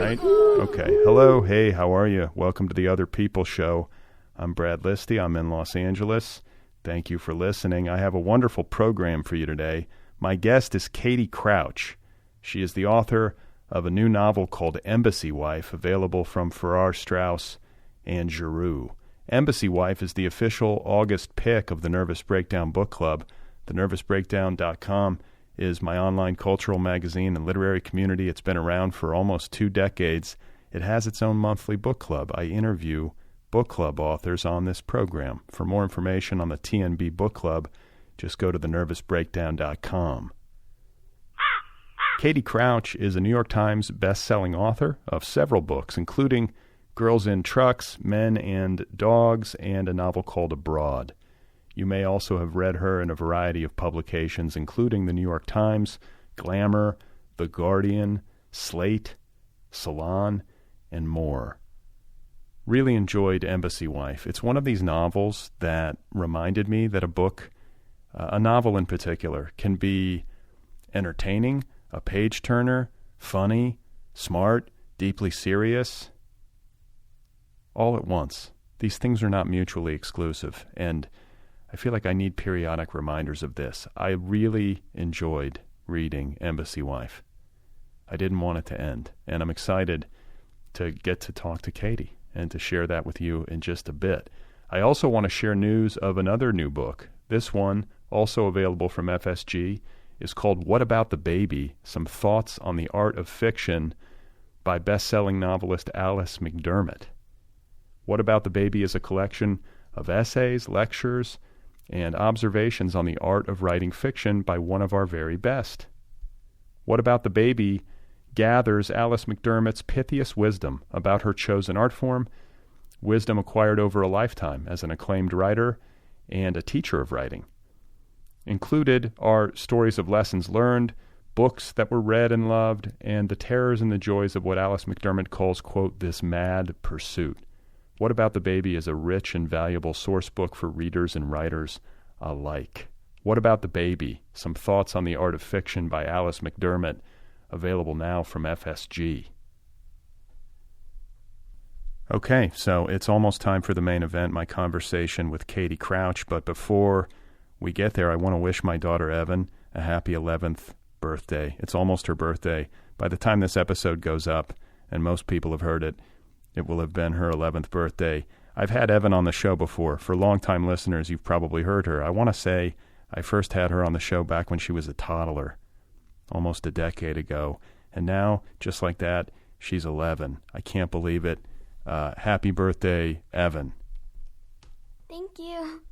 right? Okay. Hello. Hey, how are you? Welcome to the Otherppl show. I'm Brad Listi. I'm in Los Angeles. Thank you for listening. I have a wonderful program for you today. My guest is Katie Crouch. She is the author of a new novel called Embassy Wife, available from Farrar, Straus and Giroux. Embassy Wife is the official August pick of the Nervous Breakdown Book Club. TheNervousBreakdown.com is my online cultural magazine and literary community. It's been around for almost 2 decades. It has its own monthly book club. I interview book club authors on this program. For more information on the TNB book club, just go to TheNervousBreakdown.com. Katie Crouch is a New York Times best-selling author of several books, including Girls in Trucks, Men and Dogs, and a novel called Abroad. You may also have read her in a variety of publications, including the New York Times, Glamour, The Guardian, Slate, Salon, and more. Really enjoyed Embassy Wife. It's one of these novels that reminded me that a book, a novel in particular, can be entertaining, a page-turner, funny, smart, deeply serious, all at once. These things are not mutually exclusive, and I feel like I need periodic reminders of this. I really enjoyed reading Embassy Wife. I didn't want it to end, and I'm excited to get to talk to Katie and to share that with you in just a bit. I also want to share news of another new book. This one, also available from FSG, is called What About the Baby? Some Thoughts on the Art of Fiction by best-selling novelist Alice McDermott. What About the Baby is a collection of essays, lectures, and observations on the art of writing fiction by one of our very best. What About the Baby gathers Alice McDermott's pithiest wisdom about her chosen art form, wisdom acquired over a lifetime as an acclaimed writer and a teacher of writing. Included are stories of lessons learned, books that were read and loved, and the terrors and the joys of what Alice McDermott calls, quote, this mad pursuit. What About the Baby is a rich and valuable source book for readers and writers alike. What About the Baby? Some Thoughts on the Art of Fiction by Alice McDermott, available now from FSG. Okay, so it's almost time for the main event, my conversation with Katie Crouch. But before we get there, I want to wish my daughter Evan a happy 11th birthday. It's almost her birthday. By the time this episode goes up, and most people have heard it, it will have been her 11th birthday. I've had Evan on the show before. For longtime listeners, you've probably heard her. I want to say I first had her on the show back when she was a toddler, almost a decade ago. And now, just like that, she's 11. I can't believe it. Happy birthday, Evan. Thank you.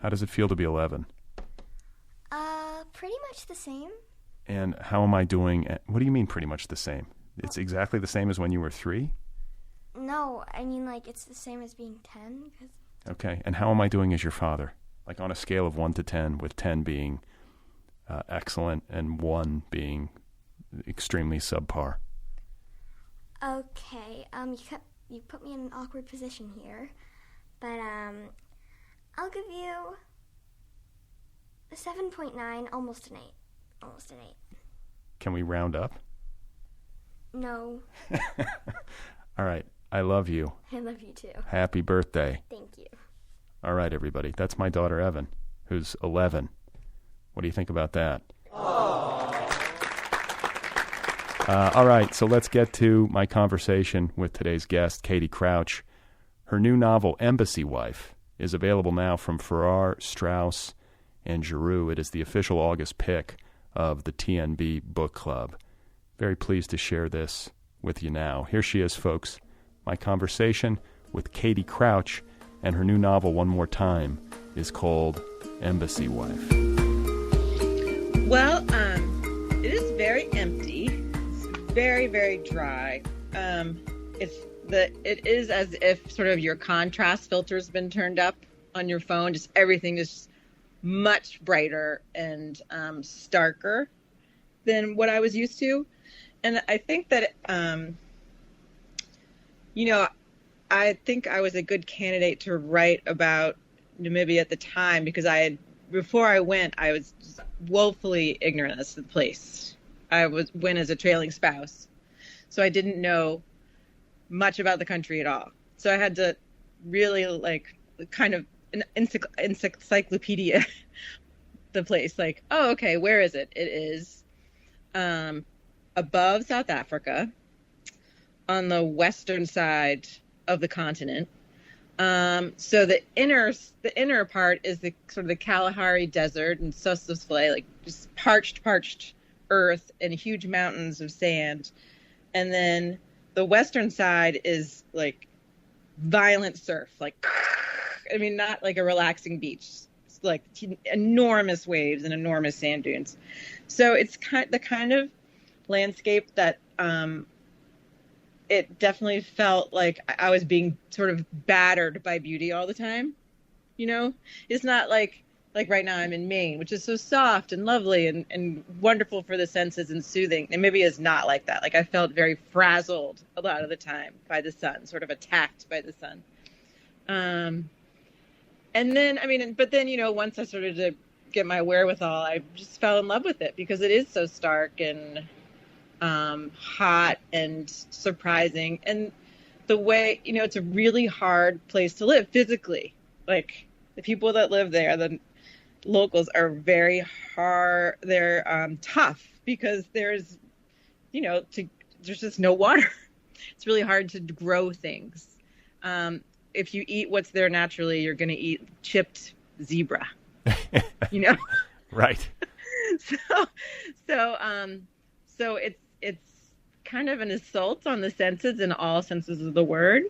How does it feel to be 11? Pretty much the same. And how am I doing? What do you mean pretty much the same? It's exactly the same as when you were 3? No, I mean, like, it's the same as being 10. Okay, and how am I doing as your father? Like on a scale of 1 to 10, with 10 being excellent and 1 being extremely subpar. Okay, you put me in an awkward position here, but I'll give you a 7.9, almost an 8. Almost an 8. Can we round up? No. All right. I love you. I love you too. Happy birthday. Thank you. All right, everybody. That's my daughter, Evan, who's 11. What do you think about that? All right, so let's get to my conversation with today's guest, Katie Crouch. Her new novel, Embassy Wife, is available now from Farrar, Straus, and Giroux. It is the official August pick of the TNB Book Club. Very pleased to share this with you now. Here she is, folks. My conversation with Katie Crouch, and her new novel, one more time, is called Embassy Wife. Well, it is very empty. It's very, very dry. It is as if sort of your contrast filter's been turned up on your phone. Just everything is much brighter and starker than what I was used to. And I think that, I think I was a good candidate to write about Namibia at the time because before I went, I was just woefully ignorant as to the place. I went as a trailing spouse. So I didn't know much about the country at all. So I had to really like kind of an encyclopedia the place. Like, oh, okay, where is it? It is above South Africa on the western side of the continent. So the inner part is the sort of the Kalahari Desert and Sossusvlei, like just parched earth and huge mountains of sand. And then the western side is like violent surf, like, I mean, not like a relaxing beach. It's like enormous waves and enormous sand dunes. So it's the kind of landscape that it definitely felt like I was being sort of battered by beauty all the time. You know, it's not like right now I'm in Maine, which is so soft and lovely and wonderful for the senses and soothing. And maybe it's not like that. Like I felt very frazzled a lot of the time by the sun, sort of attacked by the sun. And then, I mean, but then, you know, once I started to get my wherewithal, I just fell in love with it because it is so stark and hot and surprising. And the way, you know, it's a really hard place to live physically. Like the people that live there, the locals are very hard. They're tough because there's, you know, there's just no water. It's really hard to grow things. If you eat what's there naturally, you're going to eat chipped zebra, you know? Right. So it's kind of an assault on the senses in all senses of the word,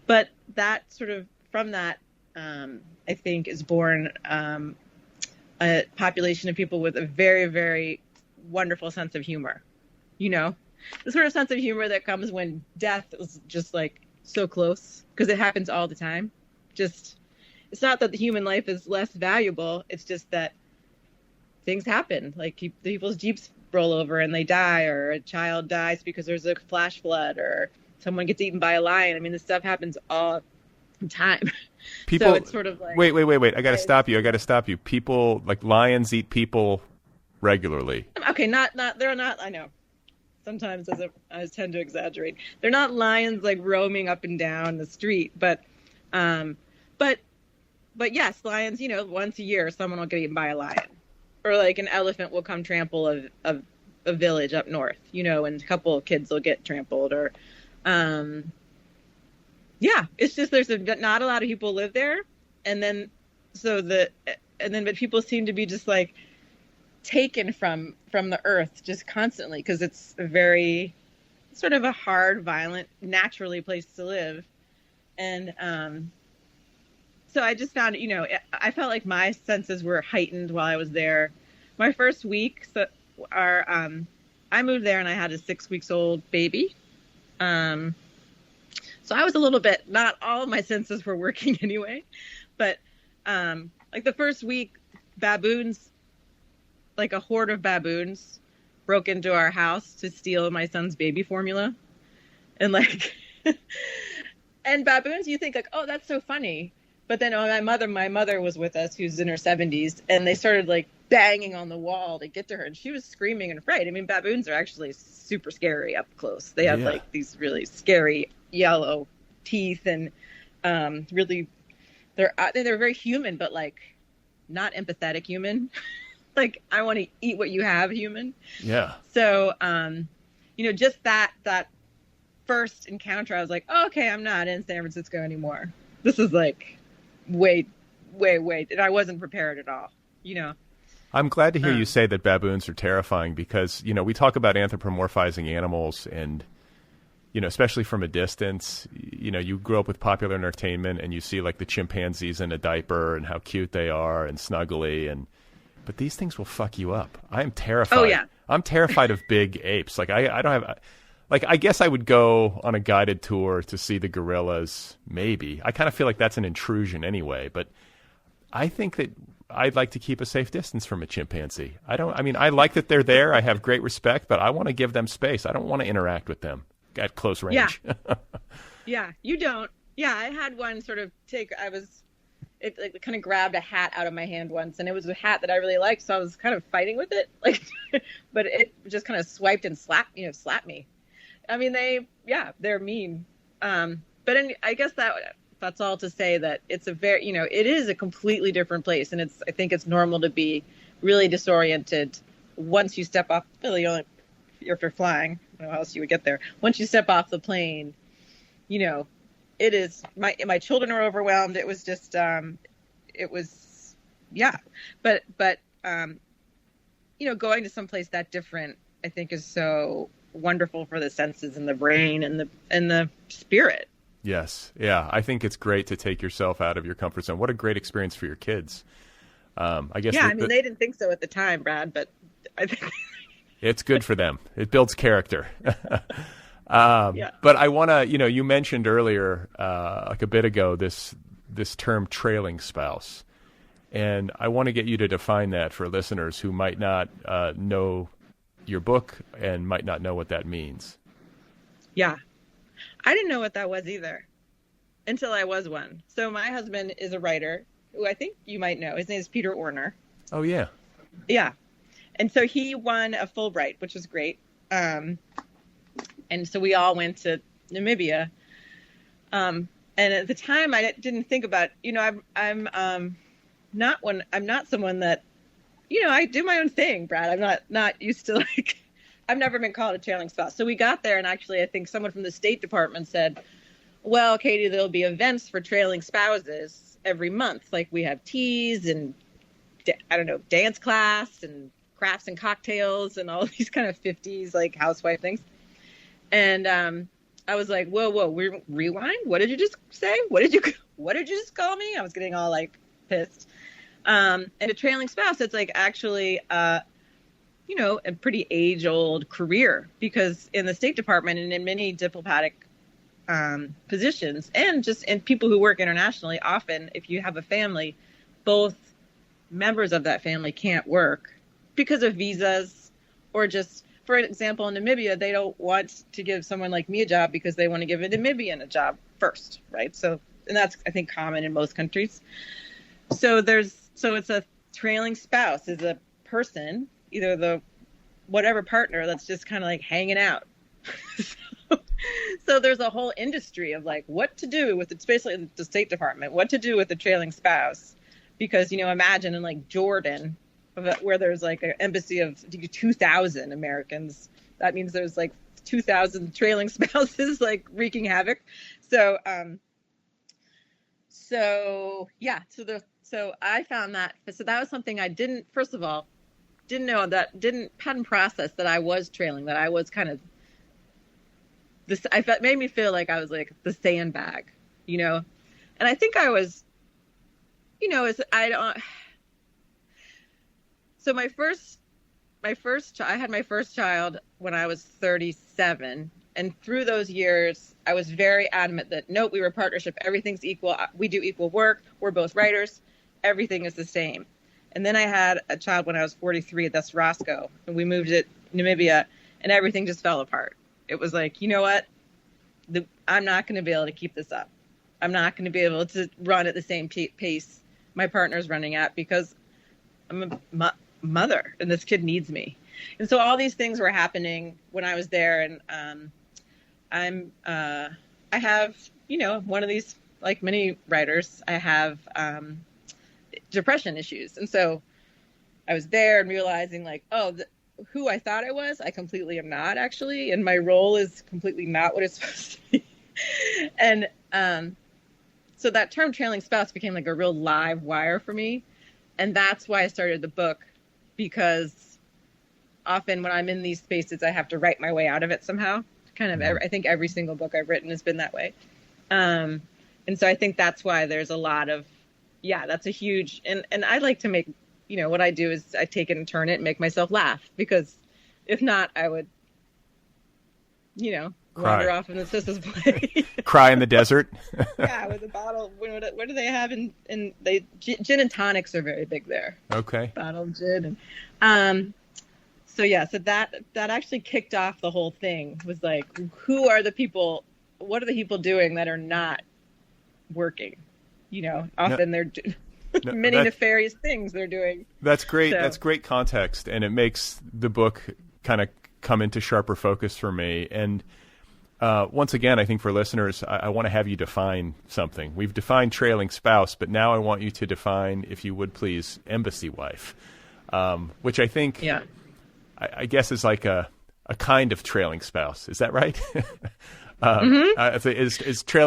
but that sort of from that, I think is born a population of people with a very, very wonderful sense of humor, you know, the sort of sense of humor that comes when death is just like so close, because it happens all the time. Just, it's not that the human life is less valuable. It's just that things happen. Like people's Jeeps roll over and they die, or a child dies because there's a flash flood, or someone gets eaten by a lion. I mean, this stuff happens all the time. People, so it's sort of like... Wait. I got to stop you. People, like lions eat people regularly. Okay, they're not, I know. Sometimes I tend to exaggerate. They're not lions like roaming up and down the street, but yes, lions, you know, once a year someone will get eaten by a lion, or like an elephant will come trample a village up north, you know, and a couple of kids will get trampled, or yeah, it's just not a lot of people live there, but people seem to be just like taken from the earth just constantly, because it's a very sort of a hard, violent, naturally place to live. And so I just found, you know, I felt like my senses were heightened while I was there. My first week, I moved there and I had a 6 weeks old baby. So I was a little bit, not all of my senses were working anyway, but like the first week, baboons, like a horde of baboons, broke into our house to steal my son's baby formula. And like, and baboons, you think like, oh, that's so funny. But then my mother was with us, who's in her 70s, and they started like banging on the wall to get to her, and she was screaming and afraid. I mean, baboons are actually super scary up close. They have like these really scary yellow teeth, and really, they're very human, but like not empathetic human. Like, I want to eat what you have, human. Yeah. So, you know, just that first encounter, I was like, oh, okay, I'm not in San Francisco anymore. This is like way, and I wasn't prepared at all, you know. I'm glad to hear you say that baboons are terrifying, because, you know, we talk about anthropomorphizing animals, and, you know, especially from a distance, you know, you grow up with popular entertainment and you see like the chimpanzees in a diaper and how cute they are and snuggly, but these things will fuck you up. I am terrified. Oh, yeah. I'm terrified of big apes. Like, I don't have... Like, I guess I would go on a guided tour to see the gorillas, maybe. I kind of feel like that's an intrusion anyway, but I think that I'd like to keep a safe distance from a chimpanzee. I mean, I like that they're there. I have great respect, but I want to give them space. I don't want to interact with them at close range. Yeah. Yeah, you don't. Yeah, I had one sort of it like kind of grabbed a hat out of my hand once, and it was a hat that I really liked, so I was kind of fighting with it, like, but it just kind of swiped and slapped me. I mean, they're mean. I guess that's all to say that it's it is a completely different place. And I think it's normal to be really disoriented once you step off, really only if you're flying, I don't know how else you would get there. Once you step off the plane, it is, my children are overwhelmed. It was just, but going to someplace that different, I think is so wonderful for the senses and the brain and the spirit. Yes. Yeah. I think it's great to take yourself out of your comfort zone. What a great experience for your kids. I guess. Yeah. They didn't think so at the time, Brad, but I think it's good for them. It builds character. Yeah. But I want to, you mentioned earlier, like a bit ago, this term trailing spouse. And I want to get you to define that for listeners who might not know your book and might not know what that means. Yeah. I didn't know what that was either until I was one. So my husband is a writer who I think you might know. His name is Peter Orner. Oh, yeah. Yeah. And so he won a Fulbright, which was great. And so we all went to Namibia. And at the time I didn't think about, I'm not someone that, I do my own thing, Brad. I'm not used to I've never been called a trailing spouse. So we got there, and actually I think someone from the State Department said, well, Katie, there'll be events for trailing spouses every month. Like we have teas and, dance class and crafts and cocktails and all these kind of 50s, housewife things. And I was like, whoa, rewind? What did you just say? What did you just call me? I was getting all pissed. And a trailing spouse, it's actually, a pretty age-old career, because in the State Department and in many diplomatic positions and people who work internationally, often if you have a family, both members of that family can't work because of visas, or just, for example, in Namibia, they don't want to give someone like me a job because they want to give a Namibian a job first, right? So, and that's, I think, common in most countries. So it's a trailing spouse is a person, either the whatever partner that's just kind of hanging out. So there's a whole industry of what to do with it, especially the State Department, what to do with a trailing spouse. Because, imagine in Jordan, where there's an embassy of 2,000 Americans, that means there's 2,000 trailing spouses wreaking havoc. So I found that. So that was something I didn't know, hadn't processed, that I was trailing, that I was kind of this. Made me feel like I was the sandbag, and I think I was, So I had my first child when I was 37. And through those years, I was very adamant that, nope, we were a partnership. Everything's equal. We do equal work. We're both writers. Everything is the same. And then I had a child when I was 43. That's Roscoe. And we moved to Namibia, and everything just fell apart. It was you know what? I'm not going to be able to keep this up. I'm not going to be able to run at the same pace my partner's running at, because I'm a mother and this kid needs me. And so all these things were happening when I was there. And I have, one of these, like many writers, I have depression issues. And so I was there and realizing who I thought I was, I completely am not, actually. And my role is completely not what it's supposed to be. And so that term trailing spouse became a real live wire for me. And that's why I started the book, because often when I'm in these spaces, I have to write my way out of it somehow. I think every single book I've written has been that way. And so I think that's why there's a lot of, that's a huge, and I like to make, what I do is I take it and turn it and make myself laugh, because if not, I would, wander off in the sisters' play. Cry in the desert. Yeah, with a bottle. What do they have in gin and tonics are very big there. Okay. Bottle of gin. And so that actually kicked off the whole thing. Was who are the people, what are the people doing that are not working? Often they're many nefarious things they're doing. That's great. So. That's great context, and it makes the book kind of come into sharper focus for me. And Once again, I think for listeners, I want to have you define something. We've defined trailing spouse, but now I want you to define, if you would please, embassy wife, which I think, I guess, is like a kind of trailing spouse. Is that right?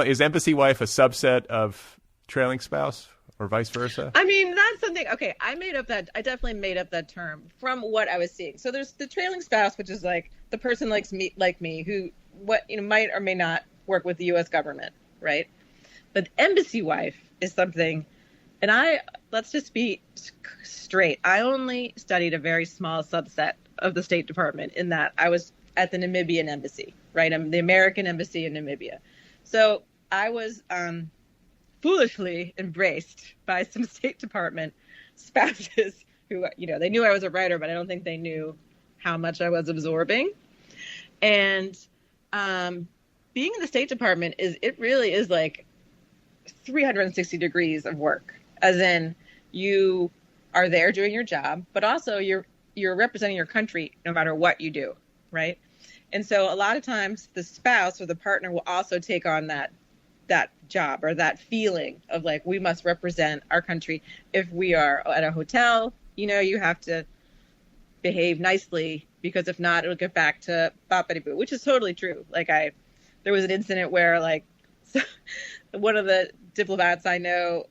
Is embassy wife a subset of trailing spouse, or vice versa? I mean, that's something. Okay, I definitely made up that term from what I was seeing. So there's the trailing spouse, which is like the person like me who might or may not work with the U.S. government, right? But embassy wife is something, and let's just be straight. I only studied a very small subset of the State Department, in that I was at the Namibian embassy, right? I'm the American embassy in Namibia. So I was foolishly embraced by some State Department spouses who, they knew I was a writer, but I don't think they knew how much I was absorbing. And being in the State Department really is like 360 degrees of work, as in you are there doing your job, but also you're representing your country no matter what you do, right? And so a lot of times the spouse or the partner will also take on that job, or that feeling of like, we must represent our country. If we are at a hotel, you have to behave nicely, because if not, it'll get back to boppity boo, which is totally true. Like there was an incident where like one of the diplomats I know,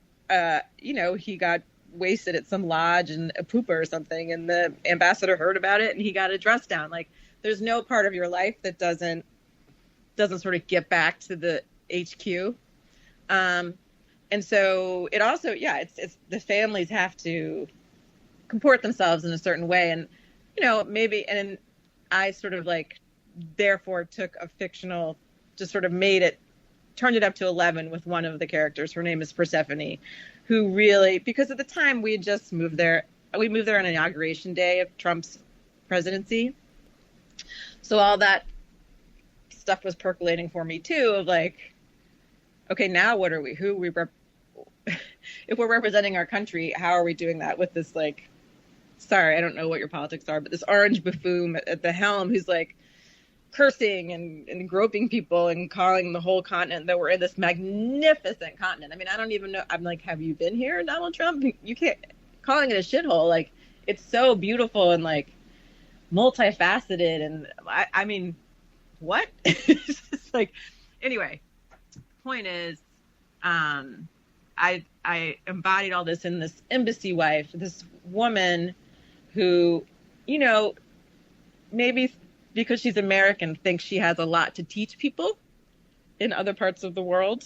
he got wasted at some lodge and a pooper or something, and the ambassador heard about it and he got a dress down. Like there's no part of your life that doesn't sort of get back to the HQ. And so it also, it's the families have to comport themselves in a certain way. And, maybe, and I sort of like, therefore took a fictional, just sort of turned it up to 11 with one of the characters. Her name is Persephone, who really, because at the time we had just moved there, we moved there on inauguration day of Trump's presidency. So all that stuff was percolating for me too, of like, okay, now what are we? If we're representing our country, how are we doing that with this, like, sorry, I don't know what your politics are, but this orange buffoon at the helm who's like cursing and groping people and calling the whole continent that we're in this magnificent continent. I mean, I don't even know. I'm like, have you been here, Donald Trump? You can't, calling it a shithole. Like, it's so beautiful and like multifaceted. And I mean, what? It's just like, anyway, point is, I embodied all this in this embassy wife, this woman who, maybe because she's American, thinks she has a lot to teach people in other parts of the world,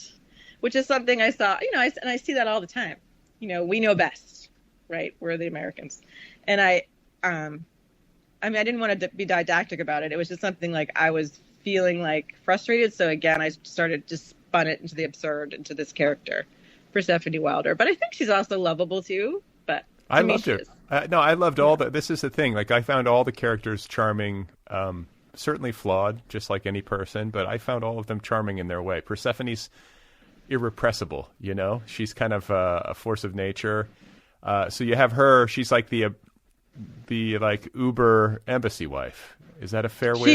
which is something I saw, and I see that all the time. We know best, right? We're the Americans. And I didn't want to be didactic about it. It was just something like I was feeling like frustrated. So again, I started just spun it into the absurd, into this character, Persephone Wilder. But I think she's also lovable too. But I loved her. No, I loved all the. This is the thing. Like, I found all the characters charming. Certainly flawed, just like any person, but I found all of them charming in their way. Persephone's irrepressible. She's kind of a force of nature. So you have her. She's like the like Uber embassy wife. Is that a fair way?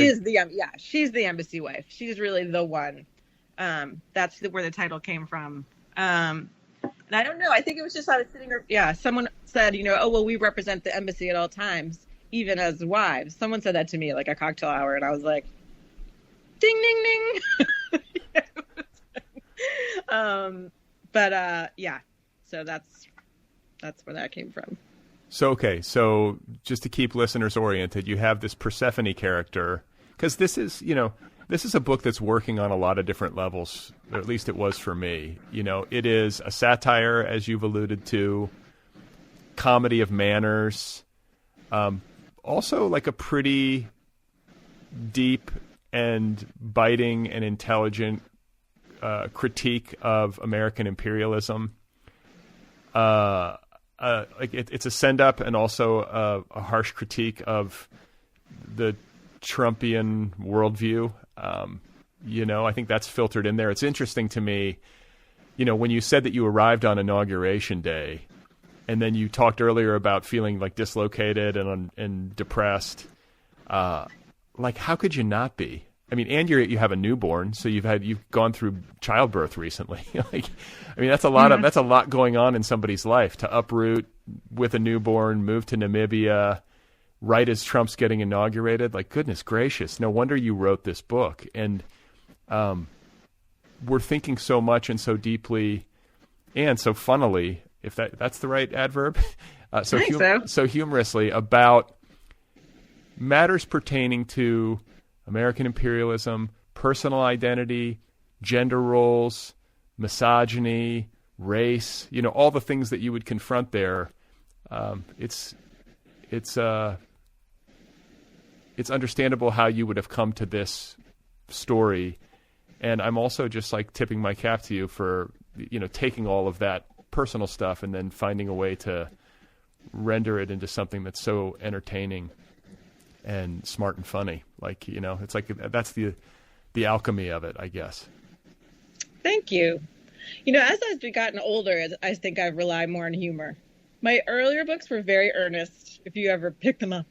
She's the embassy wife. She's really the one. That's where the title came from. And I don't know. I think it was just I was sitting there. Yeah, someone said, oh, well, we represent the embassy at all times, even as wives. Someone said that to me like a cocktail hour, and I was like, ding, ding, ding. So that's where that came from. So, okay. So just to keep listeners oriented, you have this Persephone character, because this is a book that's working on a lot of different levels, or at least it was for me. It is a satire, as you've alluded to, comedy of manners, also like a pretty deep and biting and intelligent critique of American imperialism. It's a send-up and also a harsh critique of the Trumpian worldview. I think that's filtered in there. It's interesting to me, when you said that you arrived on Inauguration Day, and then you talked earlier about feeling like dislocated and depressed. Like, how could you not be? I mean, and you have a newborn, so you've gone through childbirth recently. Like, I mean, that's a lot that's a lot going on in somebody's life, to uproot with a newborn, move to Namibia right as Trump's getting inaugurated. Like, goodness gracious, no wonder you wrote this book. And we're thinking so much and so deeply and so funnily, if that's the right adverb, so humorously about matters pertaining to American imperialism, personal identity, gender roles, misogyny, race, all the things that you would confront there. It's understandable how you would have come to this story. And I'm also just like tipping my cap to you for, taking all of that personal stuff and then finding a way to render it into something that's so entertaining and smart and funny. Like, it's like that's the alchemy of it, I guess. Thank you. As I've gotten older, I think I've relied more on humor. My earlier books were very earnest, if you ever picked them up.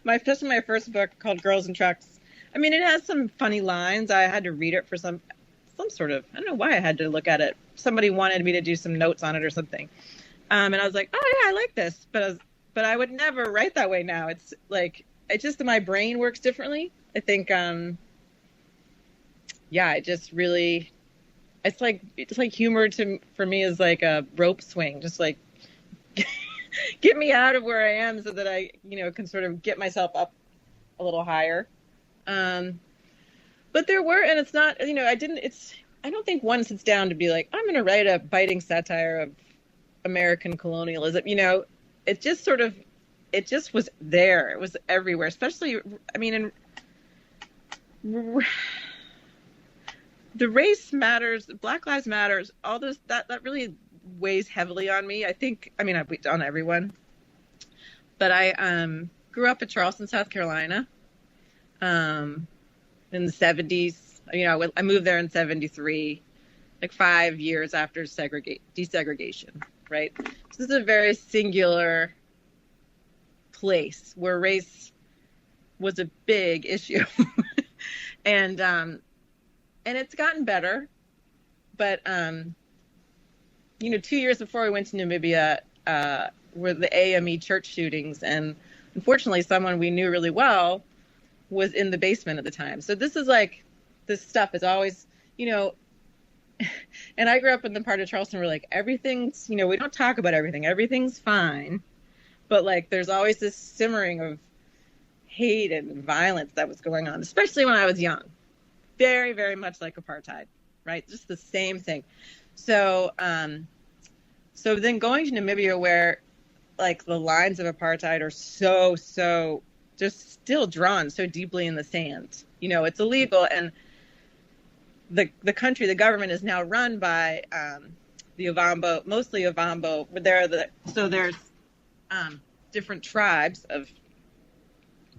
Especially my first book called Girls in Trucks. I mean, it has some funny lines. I had to read it for some sort of, I don't know why I had to look at it. Somebody wanted me to do some notes on it or something. And I was like, oh yeah, I like this. But I would never write that way now. It's like, it's just that my brain works differently. I think, it just really, it's like humor for me is like a rope swing, just like get me out of where I am so that I, can sort of get myself up a little higher. But there were, and it's not, I don't think one sits down to be like, I'm going to write a biting satire of American colonialism. It just was there. It was everywhere, especially, I mean, the race matters, Black Lives Matters, all those, that really weighs heavily on me. On everyone. But I grew up in Charleston, South Carolina, in the 70s. I moved there in 73, like 5 years after desegregation, right? So this is a very singular place where race was a big issue. And it's gotten better. But, 2 years before we went to Namibia, were the AME church shootings. And unfortunately, someone we knew really well was in the basement at the time. So this is like, this stuff is always, and I grew up in the part of Charleston where like everything's, we don't talk about everything. Everything's fine. But like, there's always this simmering of hate and violence that was going on, especially when I was young. Very, very much like apartheid, right? Just the same thing. So, so then going to Namibia where like the lines of apartheid are so just still drawn so deeply in the sand, it's illegal. And the country, the government is now run by the Ovambo, mostly Ovambo, but there's different tribes of,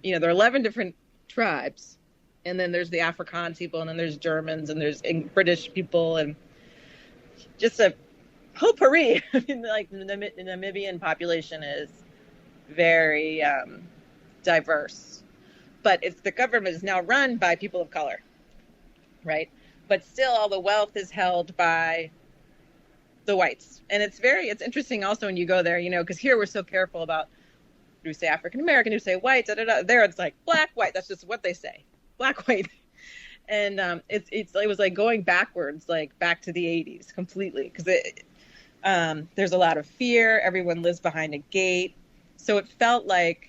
there are 11 different tribes, and then there's the Afrikaans people, and then there's Germans, and there's British people, and just a potpourri. I mean, like the Namibian population is very diverse, but the government is now run by people of color, right? But still all the wealth is held by the whites. And it's interesting also when you go there, because here we're so careful about, do we say African American, do we say white, There it's like black, white, that's just what they say, black, white. And it was like going backwards, like back to the 80s completely, because there's a lot of fear, everyone lives behind a gate. So it felt like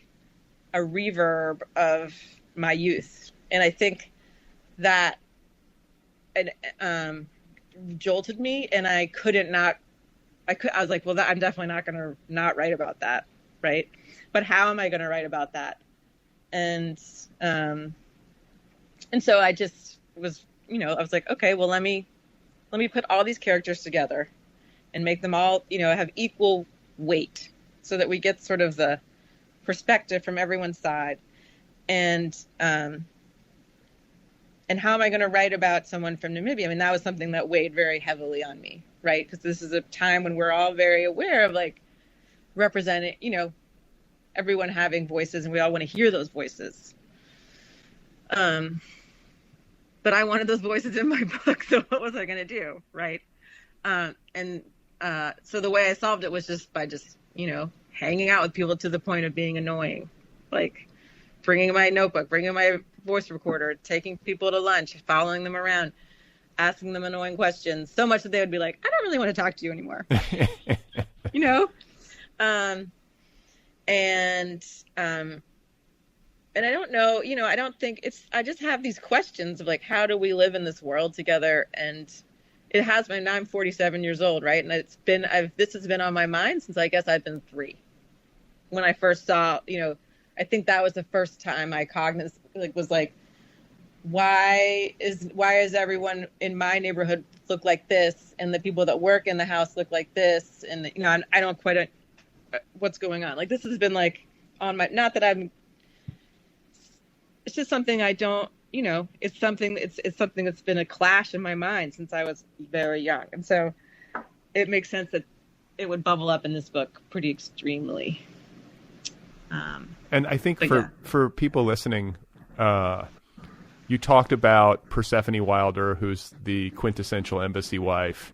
a reverb of my youth. And I think that jolted me, and I was like, well, I'm definitely not going to not write about that, right? But how am I going to write about that? And so I just was, I was like, okay, well, let me put all these characters together and make them all, have equal weight so that we get sort of the perspective from everyone's side. And how am I going to write about someone from Namibia? I mean, that was something that weighed very heavily on me, right? Because this is a time when we're all very aware of like representing, everyone having voices, and we all want to hear those voices. but I wanted those voices in my book. So what was I going to do? Right. So the way I solved it was just by hanging out with people to the point of being annoying, like bringing my notebook, bringing my voice recorder, taking people to lunch, following them around, asking them annoying questions, so much that they would be like, I don't really want to talk to you anymore. And I don't know, I don't think I just have these questions of like, how do we live in this world together? And it has been, now I'm 47 years old, right? And this has been on my mind since I guess I've been 3. When I first saw, I think that was the first time my cognizance was like, why is everyone in my neighborhood look like this, and the people that work in the house look like this, and I don't quite what's going on. Like, this has been like on my, not that I'm, it's just something I don't, it's something that's been a clash in my mind since I was very young, and so it makes sense that it would bubble up in this book pretty extremely. And I think for people listening, you talked about Persephone Wilder, who's the quintessential embassy wife.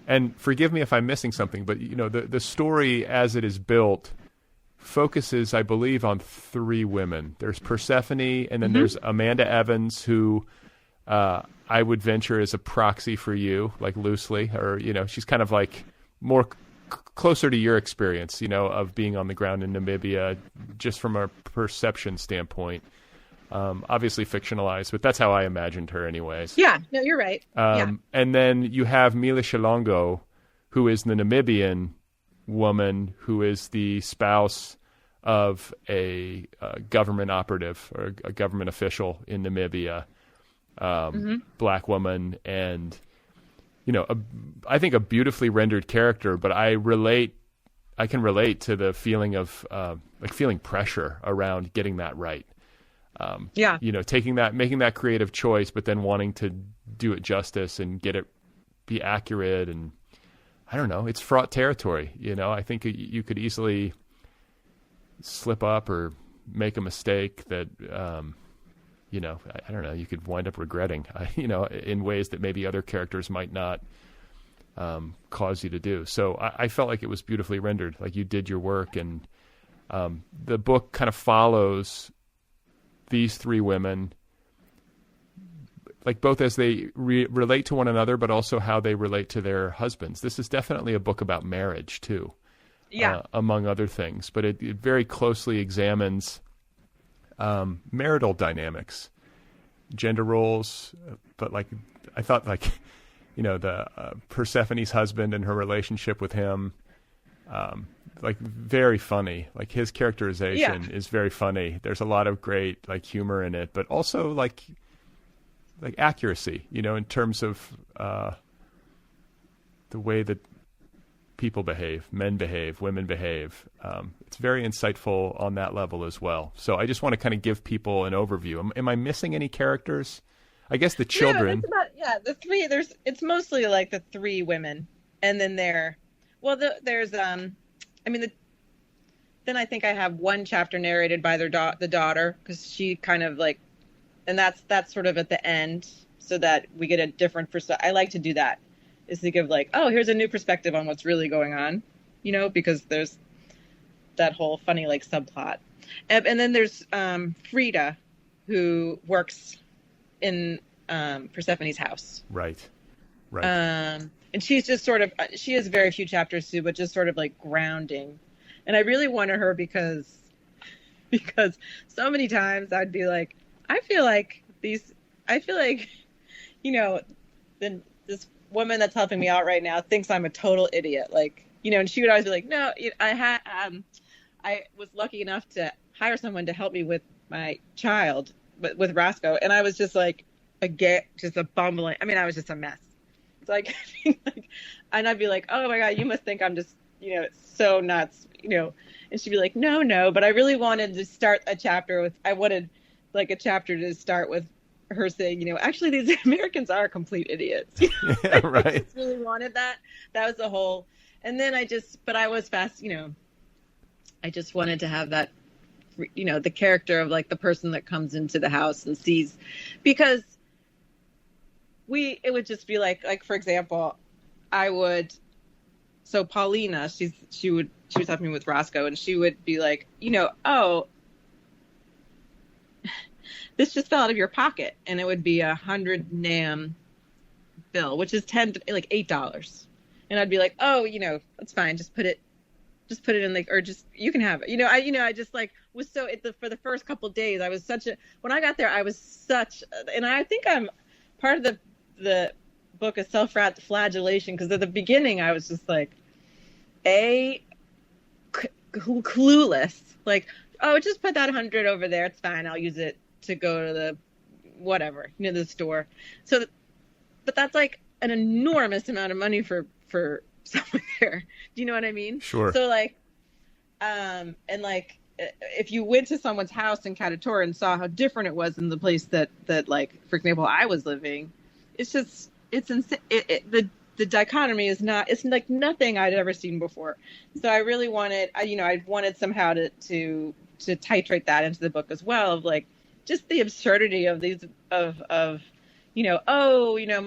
And forgive me if I'm missing something, but the story as it is built focuses, I believe, on 3 women. There's Persephone, and then there's Amanda Evans, who I would venture is a proxy for you, like loosely, or she's kind of like more closer to your experience, of being on the ground in Namibia, just from a perception standpoint. Obviously fictionalized, but that's how I imagined her anyways. Yeah, no, you're right. And then you have Mila Chilongo, who is the Namibian woman who is the spouse of a government operative or a government official in Namibia, black woman, and I think a beautifully rendered character. But I can relate to the feeling of feeling pressure around getting that right. Making that creative choice, but then wanting to do it justice and be accurate. And I don't know, it's fraught territory. I think you could easily slip up or make a mistake that, I don't know, you could wind up regretting, in ways that maybe other characters might not cause you to do. So I felt like it was beautifully rendered, like you did your work. And the book kind of follows these 3 women, like both as they relate to one another, but also how they relate to their husbands. This is definitely a book about marriage too, among other things. But it very closely examines marital dynamics, gender roles. But I thought the Persephone's husband and her relationship with him. Very funny. Like his characterization is very funny. There's a lot of great humor in it, but also like accuracy, in terms of the way that people behave, men behave, women behave. It's very insightful on that level as well. So I just want to kind of give people an overview. Am I missing any characters? I guess the children. The 3. It's mostly like the 3 women, and then there's then I think I have one chapter narrated by the daughter, because she kind of and that's sort of at the end, so that we get a different perspective. I like to do that, is to give here's a new perspective on what's really going on, because there's that whole funny subplot. And then there's Frida, who works in Persephone's house. Right. And she's just she has very few chapters too, but just sort of grounding. And I really wanted her because so many times I'd be like, I feel like this woman that's helping me out right now thinks I'm a total idiot. And she would always be like, no, I was lucky enough to hire someone to help me with my child, with Roscoe. And I was just just a bumbling, I was just a mess. And I'd be like, oh my God, you must think I'm just, so nuts, and she'd be like, no, but I really wanted to start a chapter with, I wanted a chapter to start with her saying, actually these Americans are complete idiots. Yeah, right. I just really wanted that. That was the whole, and then but I was fast, I just wanted to have that, the character of the person that comes into the house and sees, because it would just be like for example, so Paulina, she was helping me with Roscoe, and she would be like, oh, this just fell out of your pocket, and it would be 100 NAM bill, which is $8, and I'd be like, oh, that's fine, just put it in, or just, you can have it. I just was so, for the first couple of days, I was when I got there, I was and I think I'm part of the book is self-flagellation, because at the beginning I was just clueless, oh, just put that 100 over there, it's fine, I'll use it to go to the whatever, the store. So, but that's an enormous amount of money for someone there. Do you know what I mean? Sure. So if you went to someone's house in Catatura and saw how different it was in the place that for example, I was living, it's insane. The dichotomy is it's nothing I'd ever seen before. So I really wanted, I wanted somehow to titrate that into the book as well, of just the absurdity of these, my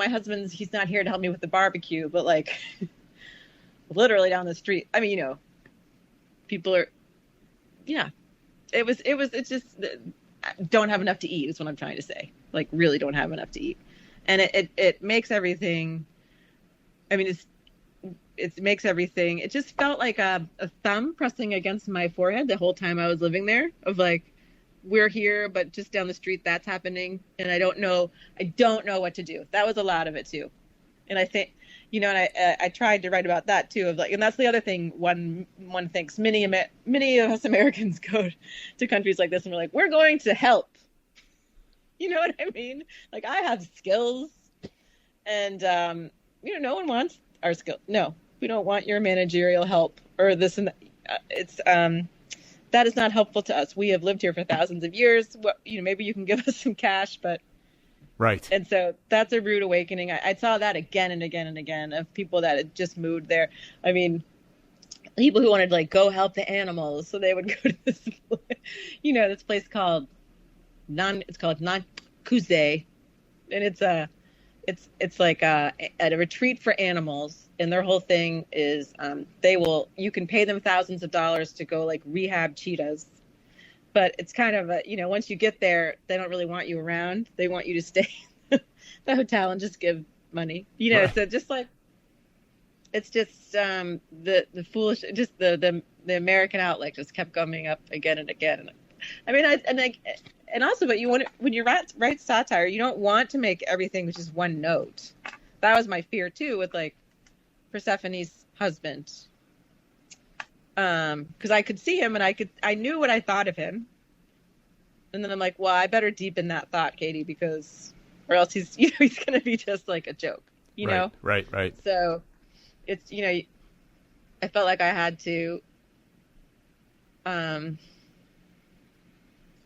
husband's, he's not here to help me with the barbecue, but literally down the street. I mean, people are, it's just, don't have enough to eat is what I'm trying to say. Really don't have enough to eat. And it makes everything, I mean, it makes everything, it just felt like a thumb pressing against my forehead the whole time I was living there, of we're here, but just down the street, that's happening. And I don't know what to do. That was a lot of it too. And I think, and I tried to write about that too, and that's the other thing one thinks, many of us Americans go to countries like this and we're we're going to help. You know what I mean? I have skills, and, no one wants our skill. No, we don't want your managerial help or this and that. That is not helpful to us. We have lived here for thousands of years. Maybe you can give us some cash, but. Right. And so that's a rude awakening. I saw that again and again and again, of people that had just moved there. I mean, people who wanted to go help the animals. So they would go to this, this place called Nankuze, and it's a retreat for animals, and their whole thing is you can pay them thousands of dollars to go rehab cheetahs, but it's kind of once you get there, they don't really want you around. They want you to stay in the hotel and just give money, Right. So just it's just the foolish, just the American outlet just kept coming up again and again. I mean, and also, but when you write satire, you don't want to make everything just one note. That was my fear too, with Persephone's husband, because I could see him and I knew what I thought of him, and then I'm well, I better deepen that thought, Katie, or else he's he's gonna be just a joke, know. Right. So it's I felt like I had to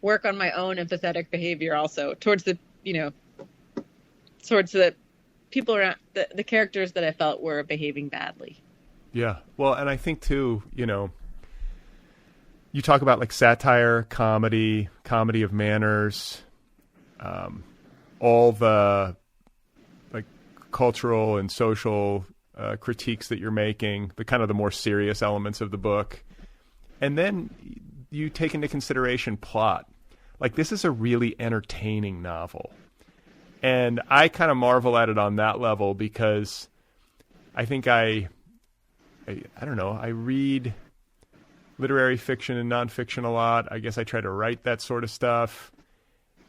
work on my own empathetic behavior also towards the people around, the characters that I felt were behaving badly. Yeah. Well, and I think too, you talk about satire, comedy of manners, all the cultural and social critiques that you're making, the kind of the more serious elements of the book. And then you take into consideration plot. This is a really entertaining novel. And I kind of marvel at it on that level, because I think I don't know, I read literary fiction and nonfiction a lot. I guess I try to write that sort of stuff.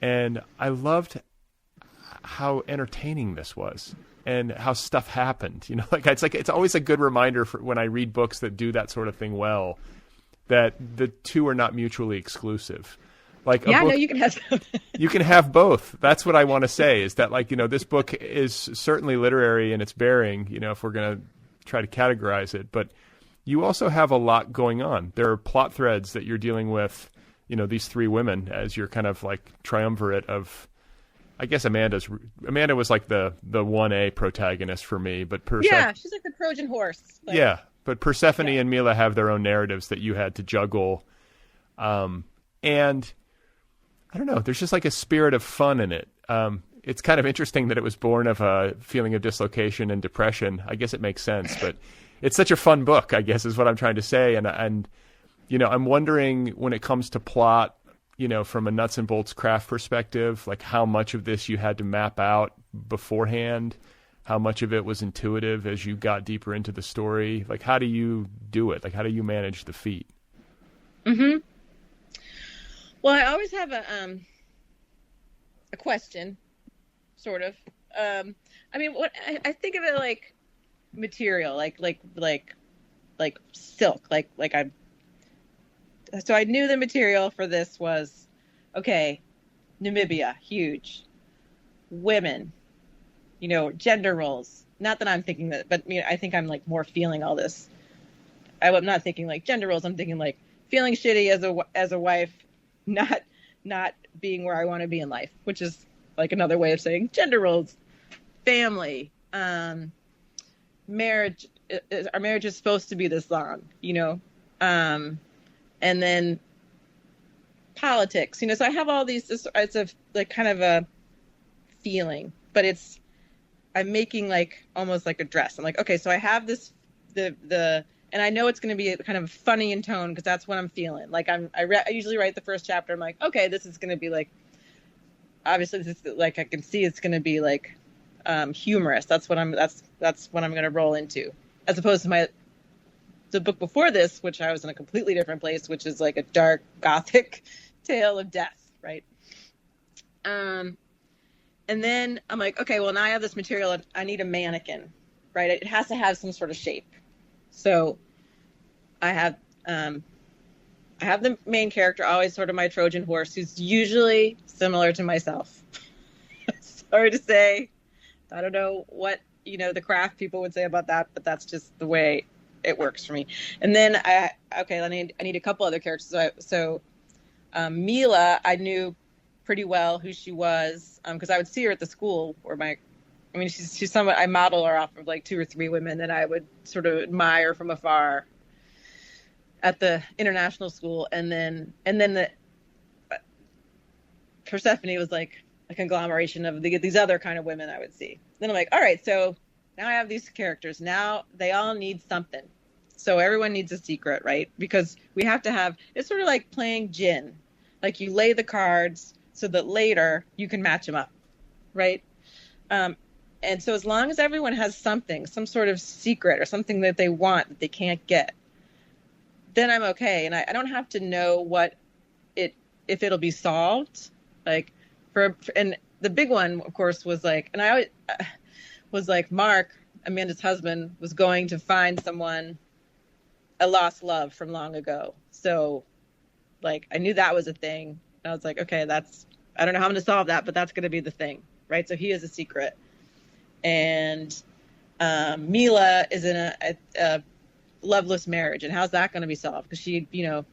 And I loved how entertaining this was and how stuff happened. It's always a good reminder for when I read books that do that sort of thing well, that the two are not mutually exclusive. No, you can have you can have both. That's what I want to say, is that this book is certainly literary in its bearing, if we're going to try to categorize it, but you also have a lot going on. There are plot threads that you're dealing with, these three women as your kind of triumvirate of, I guess Amanda was the 1A protagonist for me, but yeah, she's the Trojan horse. Yeah. But Persephone and Mila have their own narratives that you had to juggle. And I don't know, there's just a spirit of fun in it. it's kind of interesting that it was born of a feeling of dislocation and depression. I guess it makes sense, but it's such a fun book, I guess, is what I'm trying to say. And you know, I'm wondering when it comes to plot, you know, from a nuts and bolts craft perspective, like how much of this you had to map out beforehand, how much of it was intuitive as you got deeper into the story. Like, how do you do it? Like, how do you manage the feat? Mm-hmm. Well, I always have a question, sort of. I mean, what I think of it like material, like silk, so I knew the material for this was, okay, Namibia, huge, women, you know, gender roles. Not that I'm thinking that, but you know, I think I'm like more feeling all this. I'm not thinking like gender roles. I'm thinking like feeling shitty as a wife, not being where I want to be in life, which is like another way of saying gender roles, family, marriage. Our marriage is supposed to be this long, you know, and then politics, you know. So I have all these. It's a like kind of a feeling, but I'm making like almost like a dress. I'm like, okay, so I have this and I know it's going to be kind of funny in tone because that's what I'm feeling. Like I usually write the first chapter. I'm like, okay, this is going to be like, obviously this is like, I can see it's going to be like humorous. That's what I'm going to roll into, as opposed to the book before this, which I was in a completely different place, which is like a dark gothic tale of death, right? And then I'm like, okay, well now I have this material. I need a mannequin, right? It has to have some sort of shape. So I have the main character, always sort of my Trojan horse, who's usually similar to myself. Sorry to say, I don't know what, you know, the craft people would say about that, but that's just the way it works for me. And then I need a couple other characters. So Mila, I knew pretty well who she was, because I would see her at the school she's somewhat, I model her off of like 2 or 3 women that I would sort of admire from afar at the international school. And then the Persephone was like a conglomeration of these other kind of women I would see. Then I'm like, all right, so now I have these characters. Now they all need something. So everyone needs a secret, right? Because we have to have, it's sort of like playing gin. Like you lay the cards so that later you can match them up, right? And so as long as everyone has something, some sort of secret or something that they want that they can't get, then I'm okay. And I don't have to know if it'll be solved. Like and the big one, of course, was like, and I always was like, Mark, Amanda's husband, was going to find someone, a lost love from long ago. So like, I knew that was a thing. I was like, okay, I don't know how I'm going to solve that, but that's going to be the thing. Right. So he is a secret. And Mila is in a loveless marriage. And how's that going to be solved? Because she, you know,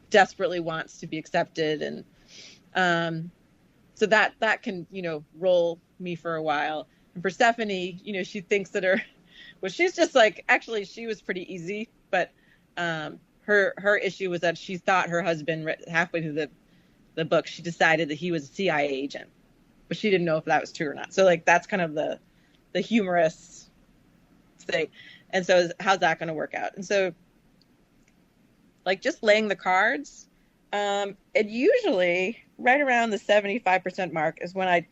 desperately wants to be accepted. And so that can, you know, roll me for a while. And Persephone, you know, she thinks that she's just like, actually, she was pretty easy. But her issue was that she thought her husband, halfway through the book, she decided that he was a CIA agent. But she didn't know if that was true or not. So like, that's kind of the humorous thing. And so how's that going to work out? And so like just laying the cards, it usually right around the 75% mark is when I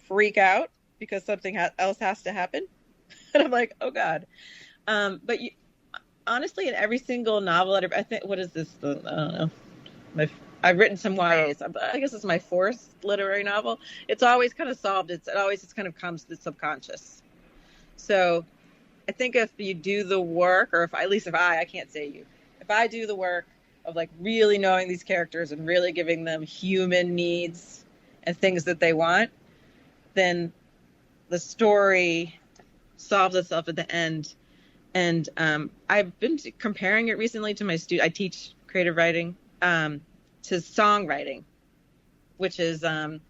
freak out because something else has to happen. And I'm like, oh God. But honestly, in every single novel, I think, what is this? I don't know. I've written some YAs. I guess it's my 4th literary novel. It's always kind of solved. It always just kind of comes to the subconscious. So I think if you do the work, or if I can't say you, if I do the work of like really knowing these characters and really giving them human needs and things that they want, then the story solves itself at the end. And I've been comparing it recently to my student. I teach creative writing. To songwriting, which is, and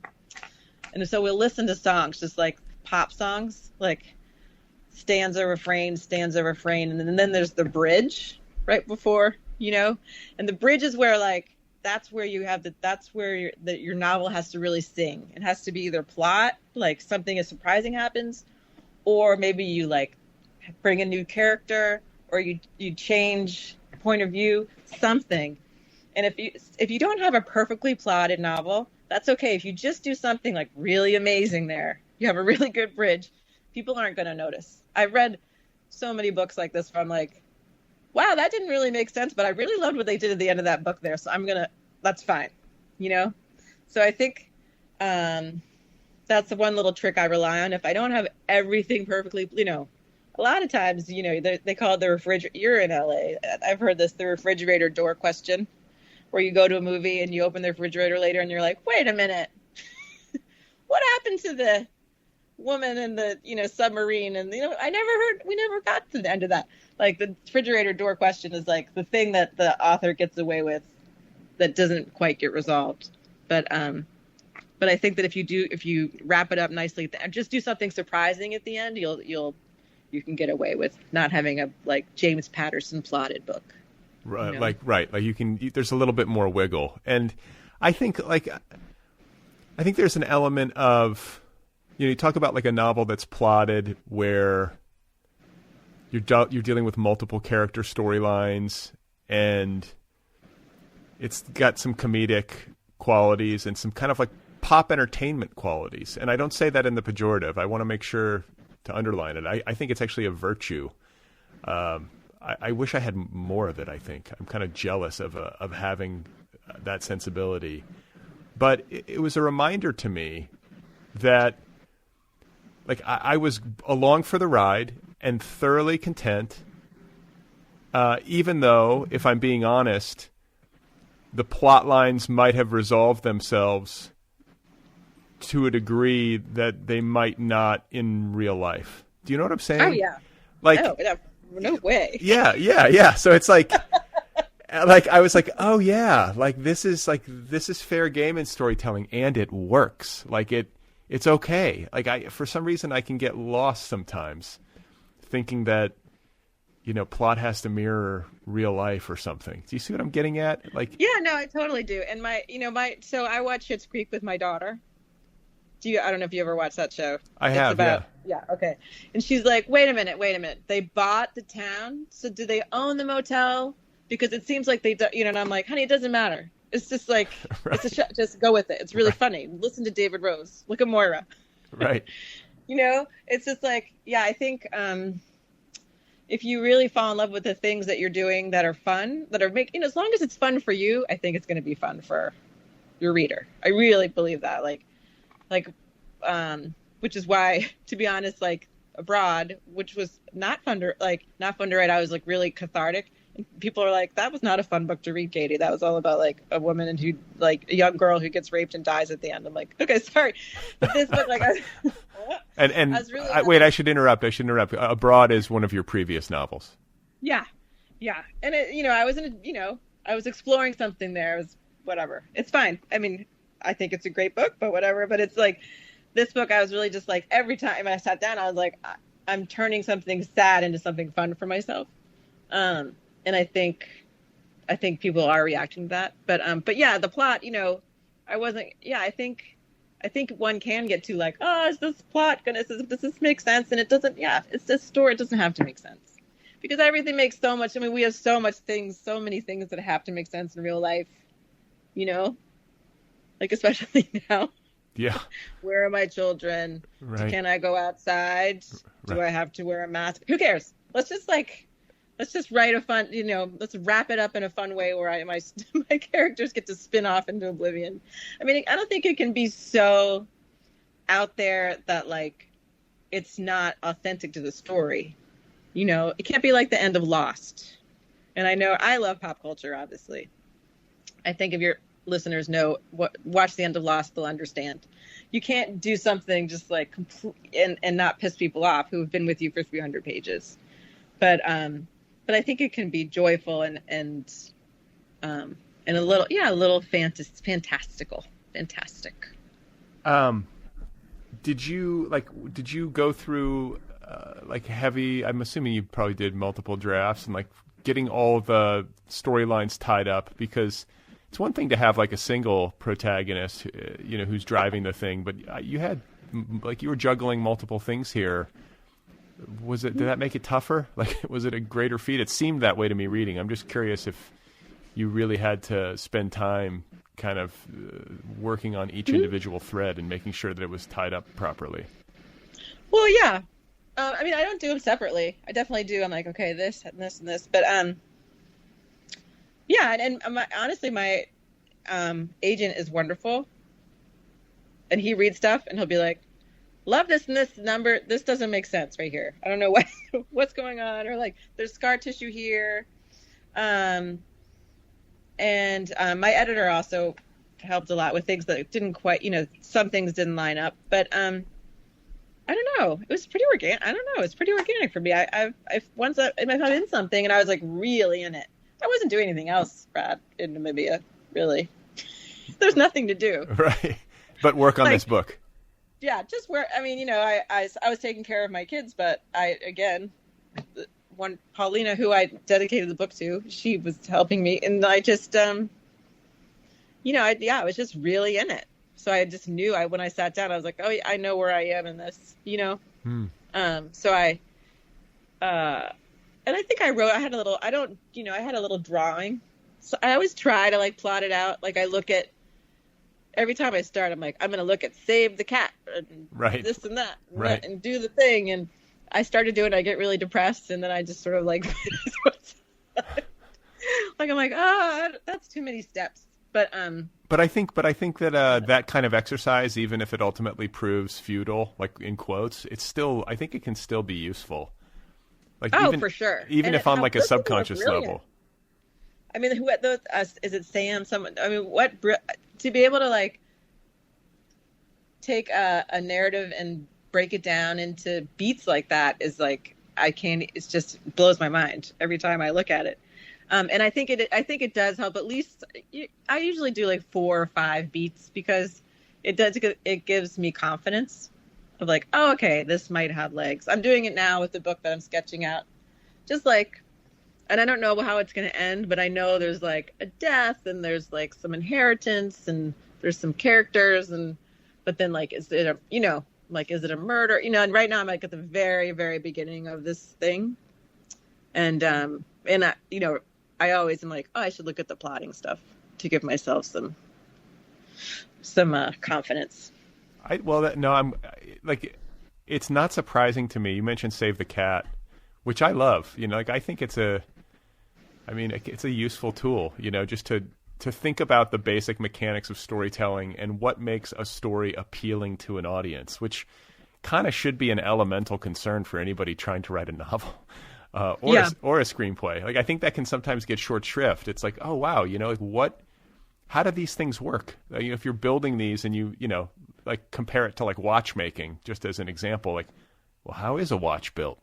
so we'll listen to songs, just like pop songs, like stanza, refrain, and then there's the bridge right before, you know, and the bridge is where like that's where you have that's where your novel has to really sing. It has to be either plot, like something surprising happens, or maybe you like bring a new character, or you change point of view, something. And if you don't have a perfectly plotted novel, that's okay. If you just do something like really amazing there, you have a really good bridge, people aren't going to notice. I've read so many books like this where I'm like, wow, that didn't really make sense, but I really loved what they did at the end of that book there. So that's fine, you know? So I think that's the one little trick I rely on. If I don't have everything perfectly, you know, a lot of times, you know, they call it the refrigerator. You're in LA. I've heard this, the refrigerator door question, where you go to a movie and you open the refrigerator later and you're like, wait a minute, what happened to the woman in the, you know, submarine? And, you know, we never got to the end of that. Like the refrigerator door question is like the thing that the author gets away with that doesn't quite get resolved. But I think that if you wrap it up nicely and just do something surprising at the end, you can get away with not having a like James Patterson plotted book. Right, you know? like you can. There's a little bit more wiggle, and I think there's an element of, you know, you talk about like a novel that's plotted where you're dealing with multiple character storylines, and it's got some comedic qualities and some kind of like pop entertainment qualities. And I don't say that in the pejorative. I want to make sure to underline it. I think it's actually a virtue. I wish I had more of it. I think I'm kind of jealous of having that sensibility, but it was a reminder to me that like I was along for the ride and thoroughly content, even though, if I'm being honest, the plot lines might have resolved themselves to a degree that they might not in real life. Do you know what I'm saying? Oh yeah. Like no way. Yeah. So it's like, like I was like, oh yeah, like this is fair game in storytelling, and it works. Like it's okay. Like for some reason I can get lost sometimes, thinking that, you know, plot has to mirror real life or something. Do you see what I'm getting at? Like, yeah, no, I totally do. And so I watch Schitt's Creek with my daughter. I don't know if you ever watched that show. I have, yeah. Yeah, okay. And she's like, wait a minute. They bought the town, so do they own the motel? Because it seems like they do, you know, and I'm like, honey, it doesn't matter. It's just like, right. It's a show. Just go with it. It's really funny. Listen to David Rose. Look at Moira. Right. You know, it's just like, yeah, I think if you really fall in love with the things that you're doing that are fun, that are making, as long as it's fun for you, I think it's going to be fun for your reader. I really believe that. Which is why, to be honest, like Abroad, which was not fun to write, I was like really cathartic. And people are like, that was not a fun book to read, Katie. That was all about like a woman and a young girl who gets raped and dies at the end. I'm like, okay, sorry. But this book, like, wait, I should interrupt. Abroad is one of your previous novels. Yeah. And it, you know, I was exploring something there. It was whatever. It's fine. I mean, I think it's a great book, but whatever. But it's like this book, I was really just like, every time I sat down, I was like, I'm turning something sad into something fun for myself. And I think people are reacting to that. But yeah, the plot, you know, I think one can get to like, oh, is this plot does this make sense? And it doesn't. Yeah, it's this story. It doesn't have to make sense because everything makes so much. I mean, we have so many things that have to make sense in real life, you know, like especially now. Yeah. Where are my children? Right. Can I go outside? Do I have to wear a mask? Who cares? Let's just write a fun, you know, let's wrap it up in a fun way where my characters get to spin off into oblivion. I mean, I don't think it can be so out there that like it's not authentic to the story. You know, it can't be like the end of Lost. And I know I love pop culture, obviously. I think if your listeners watch the end of Lost, they'll understand. You can't do something just like and not piss people off who have been with you for 300 pages. But I think it can be joyful and a little fantastical. Fantastic. Did you go through like heavy? I'm assuming you probably did multiple drafts and like getting all the storylines tied up, because it's one thing to have like a single protagonist, who's driving the thing, but you had like you were juggling multiple things here. Did that make it tougher? Like, was it a greater feat? It seemed that way to me reading. I'm just curious if you really had to spend time kind of working on each individual thread and making sure that it was tied up properly. Well, yeah. I mean, I don't do them separately. I definitely do. I'm like, okay, this and this and this. But, yeah, and honestly, my agent is wonderful. And he reads stuff, and he'll be like, love this and this number. This doesn't make sense right here. I don't know what's going on. Or, like, there's scar tissue here. And my editor also helped a lot with things that didn't quite, some things didn't line up. But I don't know. It was pretty organic. I don't know. It's pretty organic for me. I've once I'm in something and I was like really in it. I wasn't doing anything else, Brad, in Namibia, really. There's nothing to do. Right. But work on this book. Yeah, just where, I mean, I was taking care of my kids, but one Paulina, who I dedicated the book to, she was helping me, and I just, I was just really in it. So I just knew when I sat down, I was like, oh, yeah, I know where I am in this, So and I think I had a little drawing. So I always try to like plot it out. Like I look at, every time I start, I'm like, I'm going to look at save the cat and this and that and do the thing. And I started doing it. I get really depressed. And then I just sort of like, I'm like, that's too many steps. But I think that that kind of exercise, even if it ultimately proves futile, like in quotes, I think it can still be useful. Like for sure. Even if on like a subconscious level. I mean, is it Sam? Someone? I mean, to be able to like take a narrative and break it down into beats like that is like it just blows my mind every time I look at it. And I think it does help. At least I usually do like 4 or 5 beats because it gives me confidence of like, oh, okay, this might have legs. I'm doing it now with the book that I'm sketching out. Just like, and I don't know how it's going to end, but I know there's like a death and there's like some inheritance and there's some characters but then like, is it a murder? And right now I'm like at the very, very beginning of this thing. And I always am like, oh, I should look at the plotting stuff to give myself some confidence. I'm like, it's not surprising to me. You mentioned Save the Cat, which I love. I think it's a useful tool. Just to think about the basic mechanics of storytelling and what makes a story appealing to an audience, which kind of should be an elemental concern for anybody trying to write a novel. Or a screenplay. Like I think that can sometimes get short shrift. It's like, oh wow, how do these things work? If you're building these and you like compare it to like watchmaking, just as an example, like, well, how is a watch built?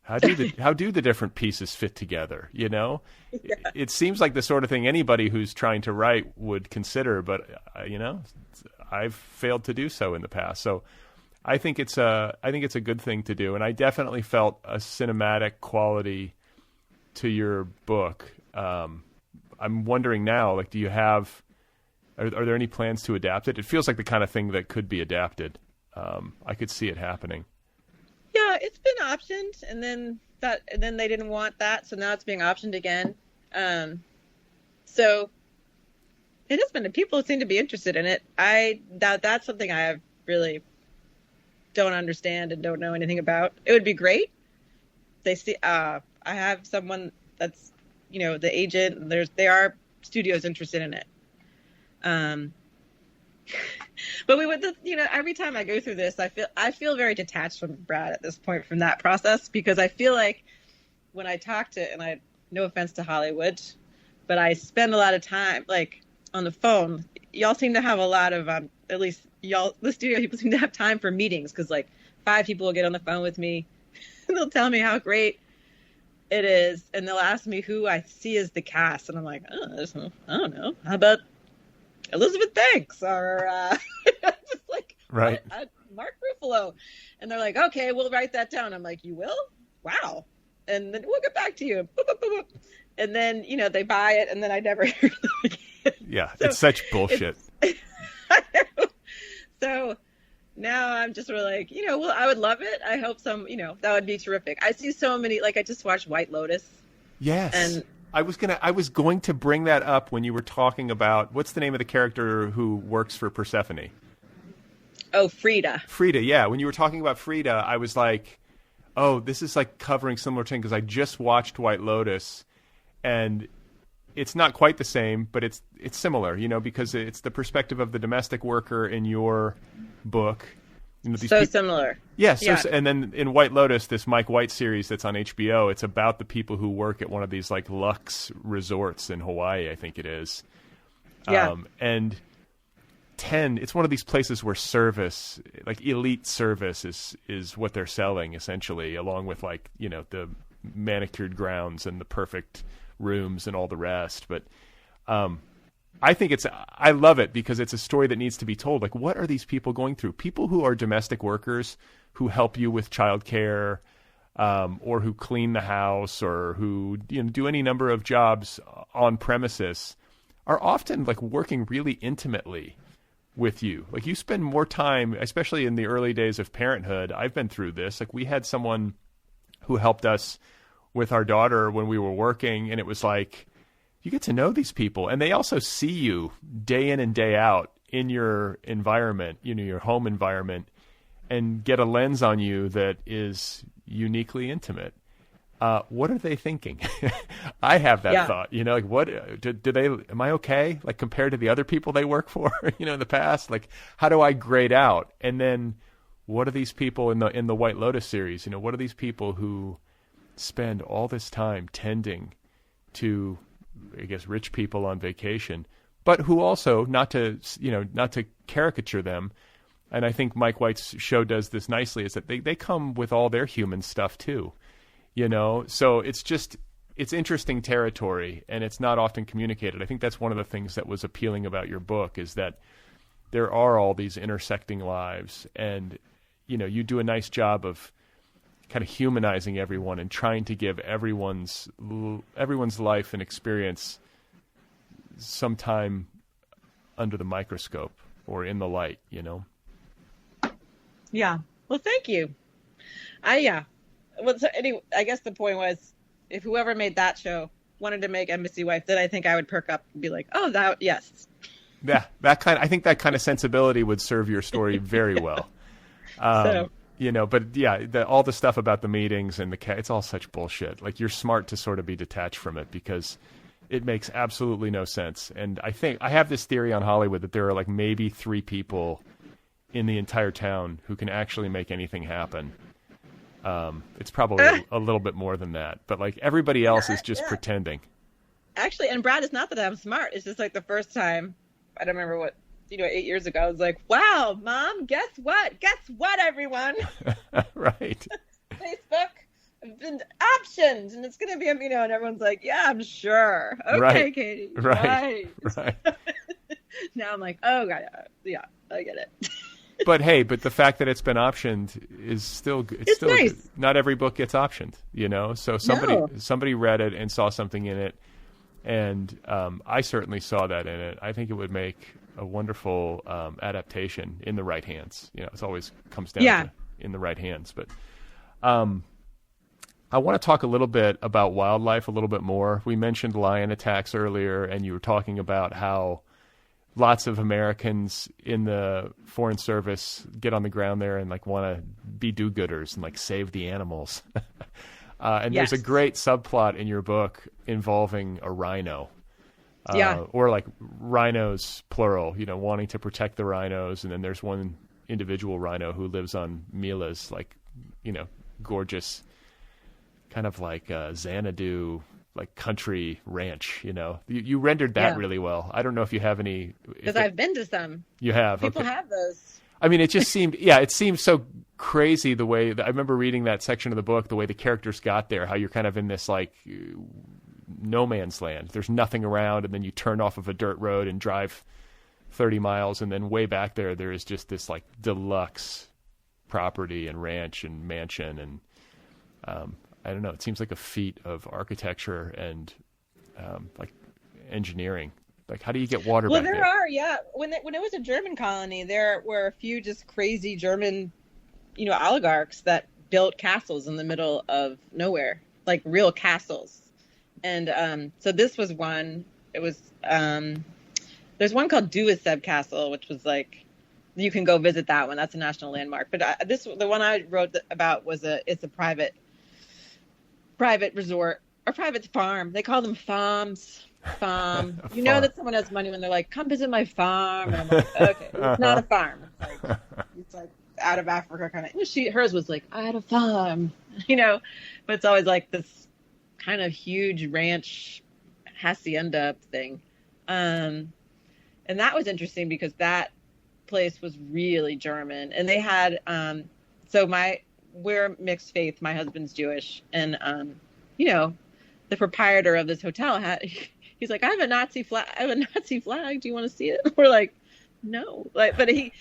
How do the different pieces fit together? It seems like the sort of thing anybody who's trying to write would consider, but I've failed to do so in the past. So I think it's a good thing to do, and I definitely felt a cinematic quality to your book. I'm wondering now, like, are there any plans to adapt it? It feels like the kind of thing that could be adapted. I could see it happening. Yeah, it's been optioned, and then they didn't want that, so now it's being optioned again. So it has been. People seem to be interested in it. That's something I have really don't understand and don't know anything about. It would be great. They see. I have someone that's the agent. And there are studios interested in it. But we would, every time I go through this, I feel very detached from Brad at this point from that process, because I feel like when I talk to, and no offense to Hollywood, but I spend a lot of time like on the phone. Y'all seem to have a lot of, at least the studio people seem to have time for meetings, because like 5 people will get on the phone with me and they'll tell me how great it is, and they'll ask me who I see as the cast, and I'm like, I don't know. How about Elizabeth Banks or just like Mark Ruffalo? And they're like, okay, we'll write that down. I'm like, you will? Wow. And then we'll get back to you. Boop, boop, boop, boop. And then they buy it, and then I never hear them again. Yeah, it's such bullshit. So now I'm just really like, well, I would love it. I hope that would be terrific. I see so many, like I just watched White Lotus. Yes. And I was going to bring that up when you were talking about, what's the name of the character who works for Persephone? Oh, Frida. Frida, yeah. When you were talking about Frida, I was like, oh, this is like covering similar thing, because I just watched White Lotus, and it's not quite the same, but it's similar, because it's the perspective of the domestic worker in your book. Similar. Yeah, and then in White Lotus, this Mike White series that's on HBO, it's about the people who work at one of these like luxe resorts in Hawaii, I think it is. Yeah. And 10, it's one of these places where service, like elite service is what they're selling essentially, along with like, the manicured grounds and the perfect rooms and all the rest. But I love it because it's a story that needs to be told. Like, what are these people going through? People who are domestic workers who help you with childcare, or who clean the house, or who do any number of jobs on premises, are often like working really intimately with you. Like, you spend more time, especially in the early days of parenthood. I've been through this. Like, we had someone who helped us with our daughter when we were working, and it was like, you get to know these people, and they also see you day in and day out in your environment, your home environment, and get a lens on you that is uniquely intimate. What are they thinking? I have that thought, like, what do they, am I okay? Like, compared to the other people they work for, in the past, like, how do I grade out? And then what are these people in the White Lotus series? What are these people who spend all this time tending to, I guess, rich people on vacation, but who also, not to caricature them, and I think Mike White's show does this nicely, is that they come with all their human stuff too, so it's interesting territory, and it's not often communicated. I think that's one of the things that was appealing about your book, is that there are all these intersecting lives, and you do a nice job of kind of humanizing everyone and trying to give everyone's life and experience some time under the microscope or in the light, Yeah. Well, thank you. Well, so anyway, I guess the point was, if whoever made that show wanted to make Embassy Wife, then I think I would perk up and be like, oh, yes. Yeah, I think that kind of sensibility would serve your story very well. But yeah, all the stuff about the meetings and it's all such bullshit. Like, you're smart to sort of be detached from it, because it makes absolutely no sense. And I think I have this theory on Hollywood that there are like maybe 3 people in the entire town who can actually make anything happen. It's probably a little bit more than that, but like, everybody else is just pretending. Actually, and Brad, it's not that I'm smart. It's just like the first time, I don't remember what, 8 years ago, I was like, wow, Mom, guess what? Guess what, everyone? Right. Facebook been optioned, and it's going to be, and everyone's like, yeah, I'm sure. Okay, right. Katie. Right. Now I'm like, oh, God, yeah, I get it. But hey, the fact that it's been optioned is still good. It's still nice. Good. Not every book gets optioned, So somebody read it and saw something in it, and I certainly saw that in it. I think it would make a wonderful adaptation in the right hands. It always comes down to in the right hands. But I want to talk a little bit about wildlife a little bit more. We mentioned lion attacks earlier, and you were talking about how lots of Americans in the Foreign Service get on the ground there and like want to be do-gooders and like save the animals. And yes. There's a great subplot in your book involving a rhino. Or like rhinos, plural, wanting to protect the rhinos. And then there's one individual rhino who lives on Mila's, like, gorgeous kind of like Xanadu, like country ranch, You rendered that really well. I don't know if you have any. Because I've been to some. You have. People have those. I mean, it just seemed, it seemed so crazy the way I remember reading that section of the book, the way the characters got there, how you're kind of in this like no man's land. There's nothing around, and then you turn off of a dirt road and drive 30 miles, and then way back there is just this like deluxe property and ranch and mansion, and I don't know, it seems like a feat of architecture and like engineering. Like, how do you get water Well, back there there? are, yeah. When it was a German colony, there were a few just crazy German, oligarchs that built castles in the middle of nowhere, like real castles. And so this was one. It was there's one called Duiseb Castle, which was like, you can go visit that one. That's a national landmark. But the one I wrote about it's a private resort or private farm. They call them farms. Farm. You know that someone has money when they're like, come visit my farm. And I'm like, okay, it's not a farm. It's like out of Africa kind of. Hers was like, I had a farm, but it's always like this kind of huge ranch hacienda thing. And that was interesting because that place was really German, and they had we're mixed faith. My husband's Jewish, and the proprietor of this hotel he's like, I have a Nazi flag. Do you want to see it? We're like, no. But he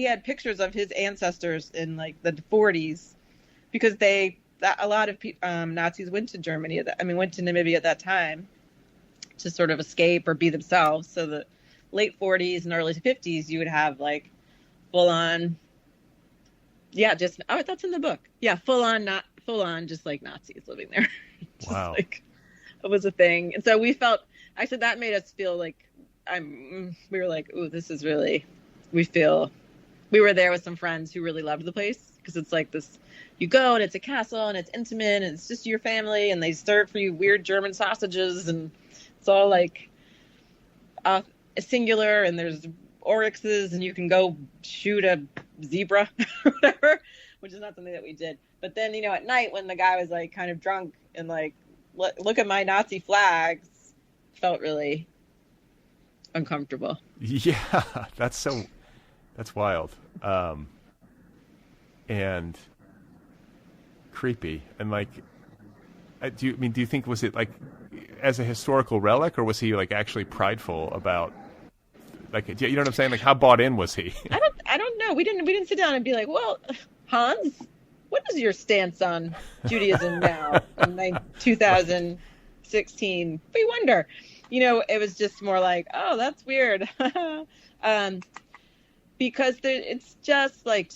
had pictures of his ancestors in like the 40s, because a lot of Nazis went to Germany. Went to Namibia at that time to sort of escape or be themselves. So the late 40s and early 50s, you would have like full on. Yeah, that's in the book. Yeah, full on, just like Nazis living there. Wow. It was a thing. And so that made us feel like we were like, ooh, this is really, we were there with some friends who really loved the place, because it's like this, you go and it's a castle and it's intimate and it's just your family, and they serve for you weird German sausages, and it's all like singular, and there's oryxes, and you can go shoot a zebra or whatever, which is not something that we did. But then, at night when the guy was like kind of drunk and like, look at my Nazi flags, felt really uncomfortable. Yeah, that's wild. And creepy. And like, do you think, was it like as a historical relic, or was he like actually prideful about, like, you know what I'm saying? Like, how bought in was he? I don't know. We didn't sit down and be like, well, Hans, what is your stance on Judaism now in 2016? We wonder. It was just more like, oh, that's weird. Because it's just like,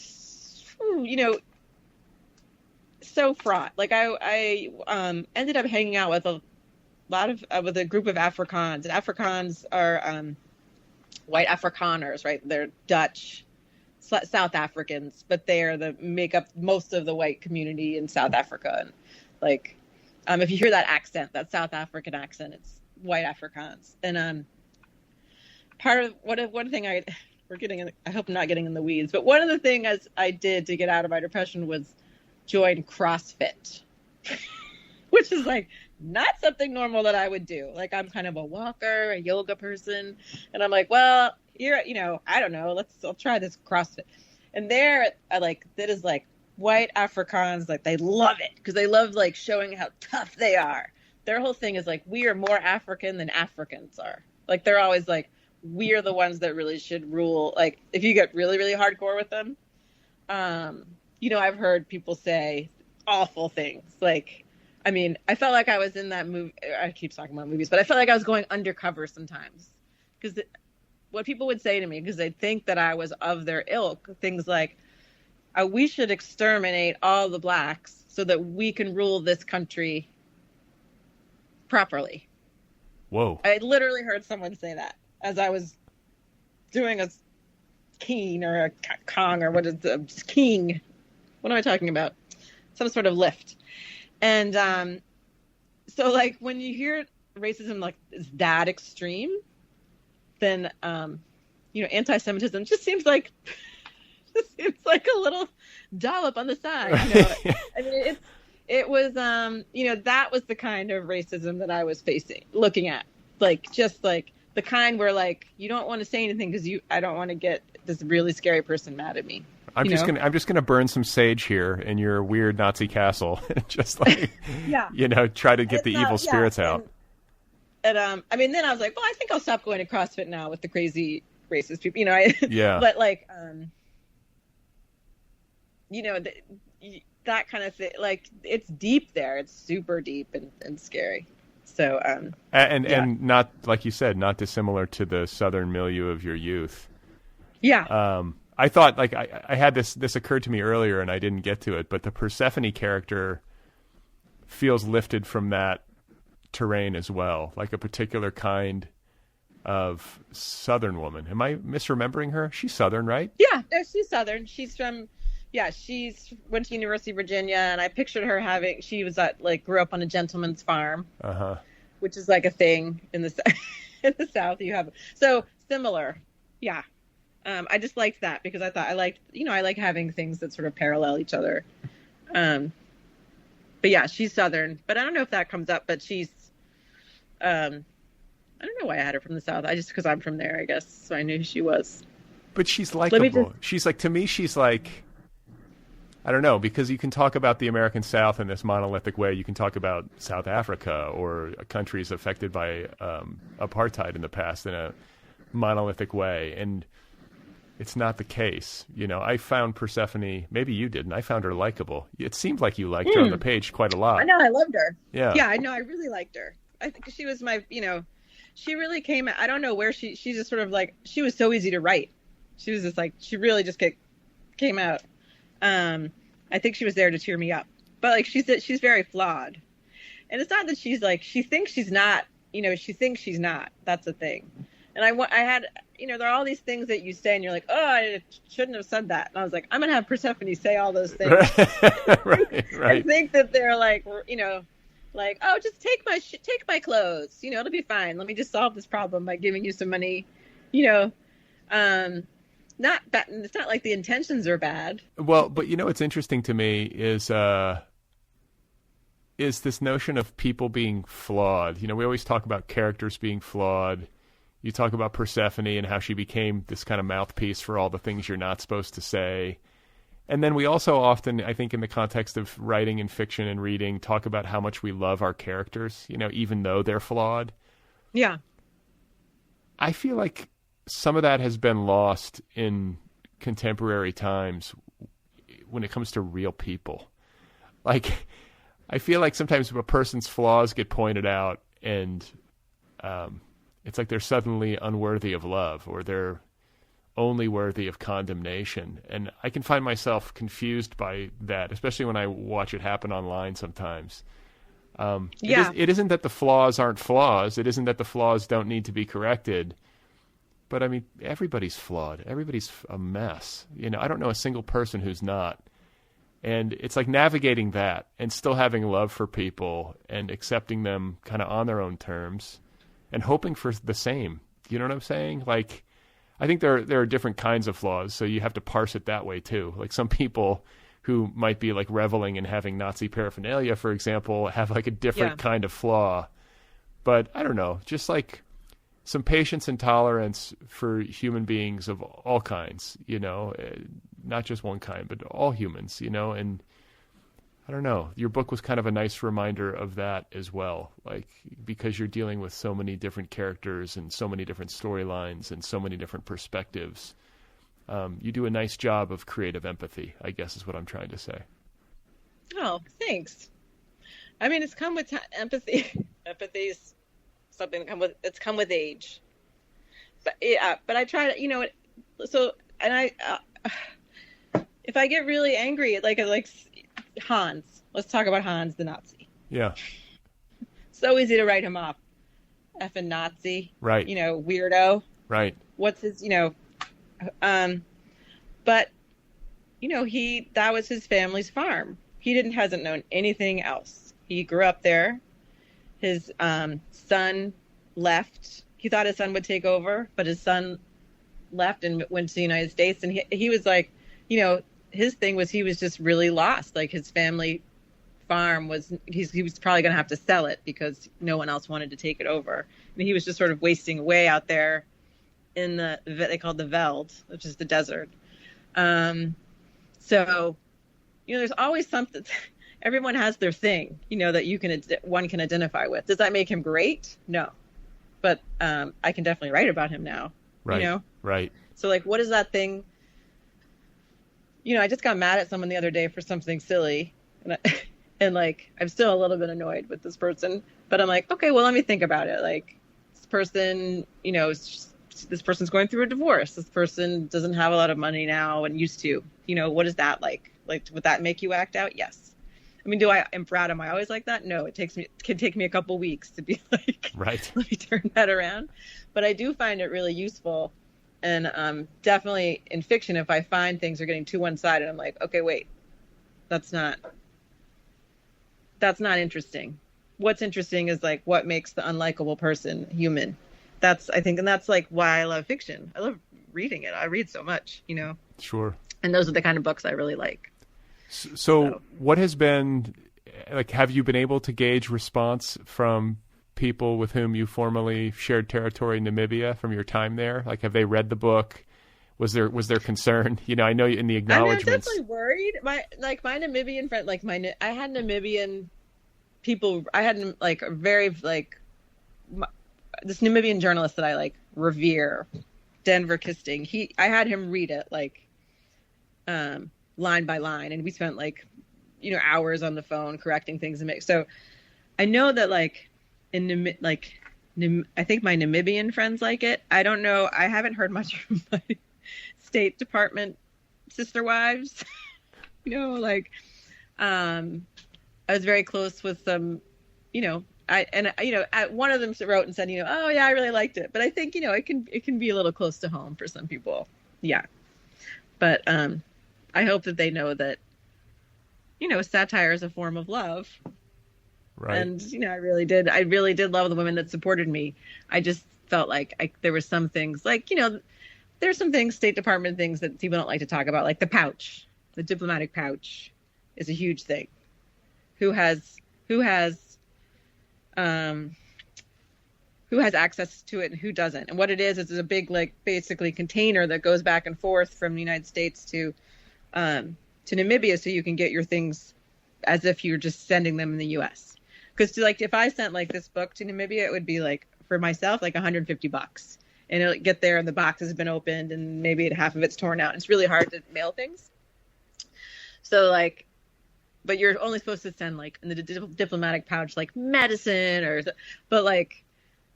so fraught. Like I ended up hanging out with with a group of Afrikaans, and Afrikaans are white Afrikaners, right? They're Dutch, South Africans, but make up most of the white community in South Africa. And like, if you hear that accent, that South African accent, it's white Afrikaans. And part of one thing I hope I'm not getting in the weeds, but one of the things I did to get out of my depression was join CrossFit, which is like not something normal that I would do. Like, I'm kind of a walker, a yoga person, and I'm like, well, I don't know, I'll try this CrossFit. And that is like white Afrikaans, like they love it because they love like showing how tough they are. Their whole thing is like, we are more African than Africans are. Like, they're always like, we are the ones that really should rule. Like, if you get really, really hardcore with them, I've heard people say awful things. Like, I felt like I was in that movie. I keep talking about movies, but I felt like I was going undercover sometimes, because what people would say to me, because they'd think that I was of their ilk, things like, we should exterminate all the blacks so that we can rule this country properly. Whoa. I literally heard someone say that as I was doing a keen or a Kong, or what is it? King. What am I talking about? Some sort of lift. And so like, when you hear racism like is that extreme, then anti-Semitism just seems like a little dollop on the side. It was that was the kind of racism that I was looking at, like, just like the kind where like you don't want to say anything because I don't want to get this really scary person mad at me. I'm just gonna burn some sage here in your weird Nazi castle, just like try to get the evil spirits out. And then I was like, well, I think I'll stop going to CrossFit now with the crazy racist people. But like that kind of thing. Like, it's deep there. It's super deep and scary. So, and not, like you said, not dissimilar to the Southern milieu of your youth. Yeah. I thought, like, I had this occurred to me earlier and I didn't get to it, but the Persephone character feels lifted from that terrain as well, like a particular kind of Southern woman. Am I misremembering her? She's Southern, right? Yeah, no, she's Southern. She's went to University of Virginia, and I pictured her she was grew up on a gentleman's farm, which is like a thing in the in the South. You have so similar, yeah. I just liked that because I thought I like having things that sort of parallel each other. But yeah, she's Southern, but I don't know if that comes up. But she's, I don't know why I had her from the South. Because I'm from there, I guess. So I knew who she was. But she's likable. She's like, to me, she's like, I don't know, because you can talk about the American South in this monolithic way. You can talk about South Africa or countries affected by apartheid in the past in a monolithic way. And it's not the case. You know, I found Persephone, maybe you didn't, I found her likable. It seemed like you liked her on the page quite a lot. I know, I loved her. Yeah. Yeah, I know, I really liked her. I think she was she really came, I don't know where she's just sort of like, she was so easy to write. She was just like, she really just came out. I think she was there to cheer me up. But like, she's very flawed. And it's not that she's like, she thinks she's not, she thinks she's not. That's the thing. And I had, there are all these things that you say and you're like, oh, I shouldn't have said that. And I was like, I'm going to have Persephone say all those things. right. I think that they're like, like, oh, just take my clothes. It'll be fine. Let me just solve this problem by giving you some money. Not bad. It's not like the intentions are bad. Well, but what's interesting to me is this notion of people being flawed. We always talk about characters being flawed. You talk about Persephone and how she became this kind of mouthpiece for all the things you're not supposed to say. And then we also often, I think in the context of writing and fiction and reading, talk about how much we love our characters, even though they're flawed. Yeah. I feel like some of that has been lost in contemporary times when it comes to real people. Like, I feel like sometimes a person's flaws get pointed out and it's like they're suddenly unworthy of love or they're only worthy of condemnation. And I can find myself confused by that, especially when I watch it happen online sometimes. It isn't that the flaws aren't flaws. It isn't that the flaws don't need to be corrected. But, I mean, everybody's flawed. Everybody's a mess. I don't know a single person who's not. And it's like navigating that and still having love for people and accepting them kind of on their own terms and hoping for the same. You know what I'm saying? Like, I think there are different kinds of flaws, so you have to parse it that way too. Like some people who might be like reveling in having Nazi paraphernalia, for example, have like a different kind of flaw. But I don't know, just like some patience and tolerance for human beings of all kinds, not just one kind, but all humans, and I don't know, your book was kind of a nice reminder of that as well, like, because you're dealing with so many different characters and so many different storylines and so many different perspectives. You do a nice job of creative empathy, I guess is what I'm trying to say. Oh, thanks. I mean, it's come with empathy. Empathy's something it's come with age. But yeah, but I try to, if I get really angry, like Hans. Let's talk about Hans the Nazi. Yeah. So easy to write him off. Effing Nazi. Right. Weirdo. Right. What's his, but, that was his family's farm. He hasn't known anything else. He grew up there. His son left. He thought his son would take over, but his son left and went to the United States. And he was like, his thing was he was just really lost. Like his family farm he was probably going to have to sell it because no one else wanted to take it over. And he was just sort of wasting away out there in they called the Veld, which is the desert. So, there's always something. Everyone has their thing, that one can identify with. Does that make him great? No, but I can definitely write about him now. Right. Right. So, like, what is that thing? I just got mad at someone the other day for something silly, And like, I'm still a little bit annoyed with this person, but I'm like, okay, well, let me think about it. Like, this person, this person's going through a divorce. This person doesn't have a lot of money now and used to. What is that like? Like, would that make you act out? Yes. I mean, am I always like that? No, it can take me a couple weeks to be like, right. Let me turn that around. But I do find it really useful. And definitely in fiction, if I find things are getting too one-sided, I'm like, okay, wait, that's not interesting. What's interesting is like what makes the unlikable person human. That's like why I love fiction. I love reading it. I read so much, Sure. And those are the kind of books I really like. So what has been, like, have you been able to gauge response from people with whom you formerly shared territory in Namibia from your time there? Like, have they read the book? Was there concern? I know in the acknowledgments. I'm definitely worried. My Namibian friend, I had Namibian people. I had like a very this Namibian journalist that I like revere, Denver Kisting. I had him read it line by line, and we spent hours on the phone correcting things so I know that I think my Namibian friends like it. I don't know. I haven't heard much from my State Department sister wives. I was very close with some, one of them wrote and said, oh yeah, I really liked it. But I think, it can be a little close to home for some people. Yeah. But, I hope that they know that, satire is a form of love. Right. And, I really did love the women that supported me. I just felt like there were some things there's some things, State Department things that people don't like to talk about, like the pouch, the diplomatic pouch is a huge thing. Who has access to it and who doesn't? And what it is a big, basically container that goes back and forth from the United States to Namibia, so you can get your things as if you're just sending them in the U.S. Because if I sent this book to Namibia, it would be for myself $150, and it'll get there and the box has been opened and maybe half of it's torn out. It's really hard to mail things. So but you're only supposed to send in the diplomatic pouch medicine but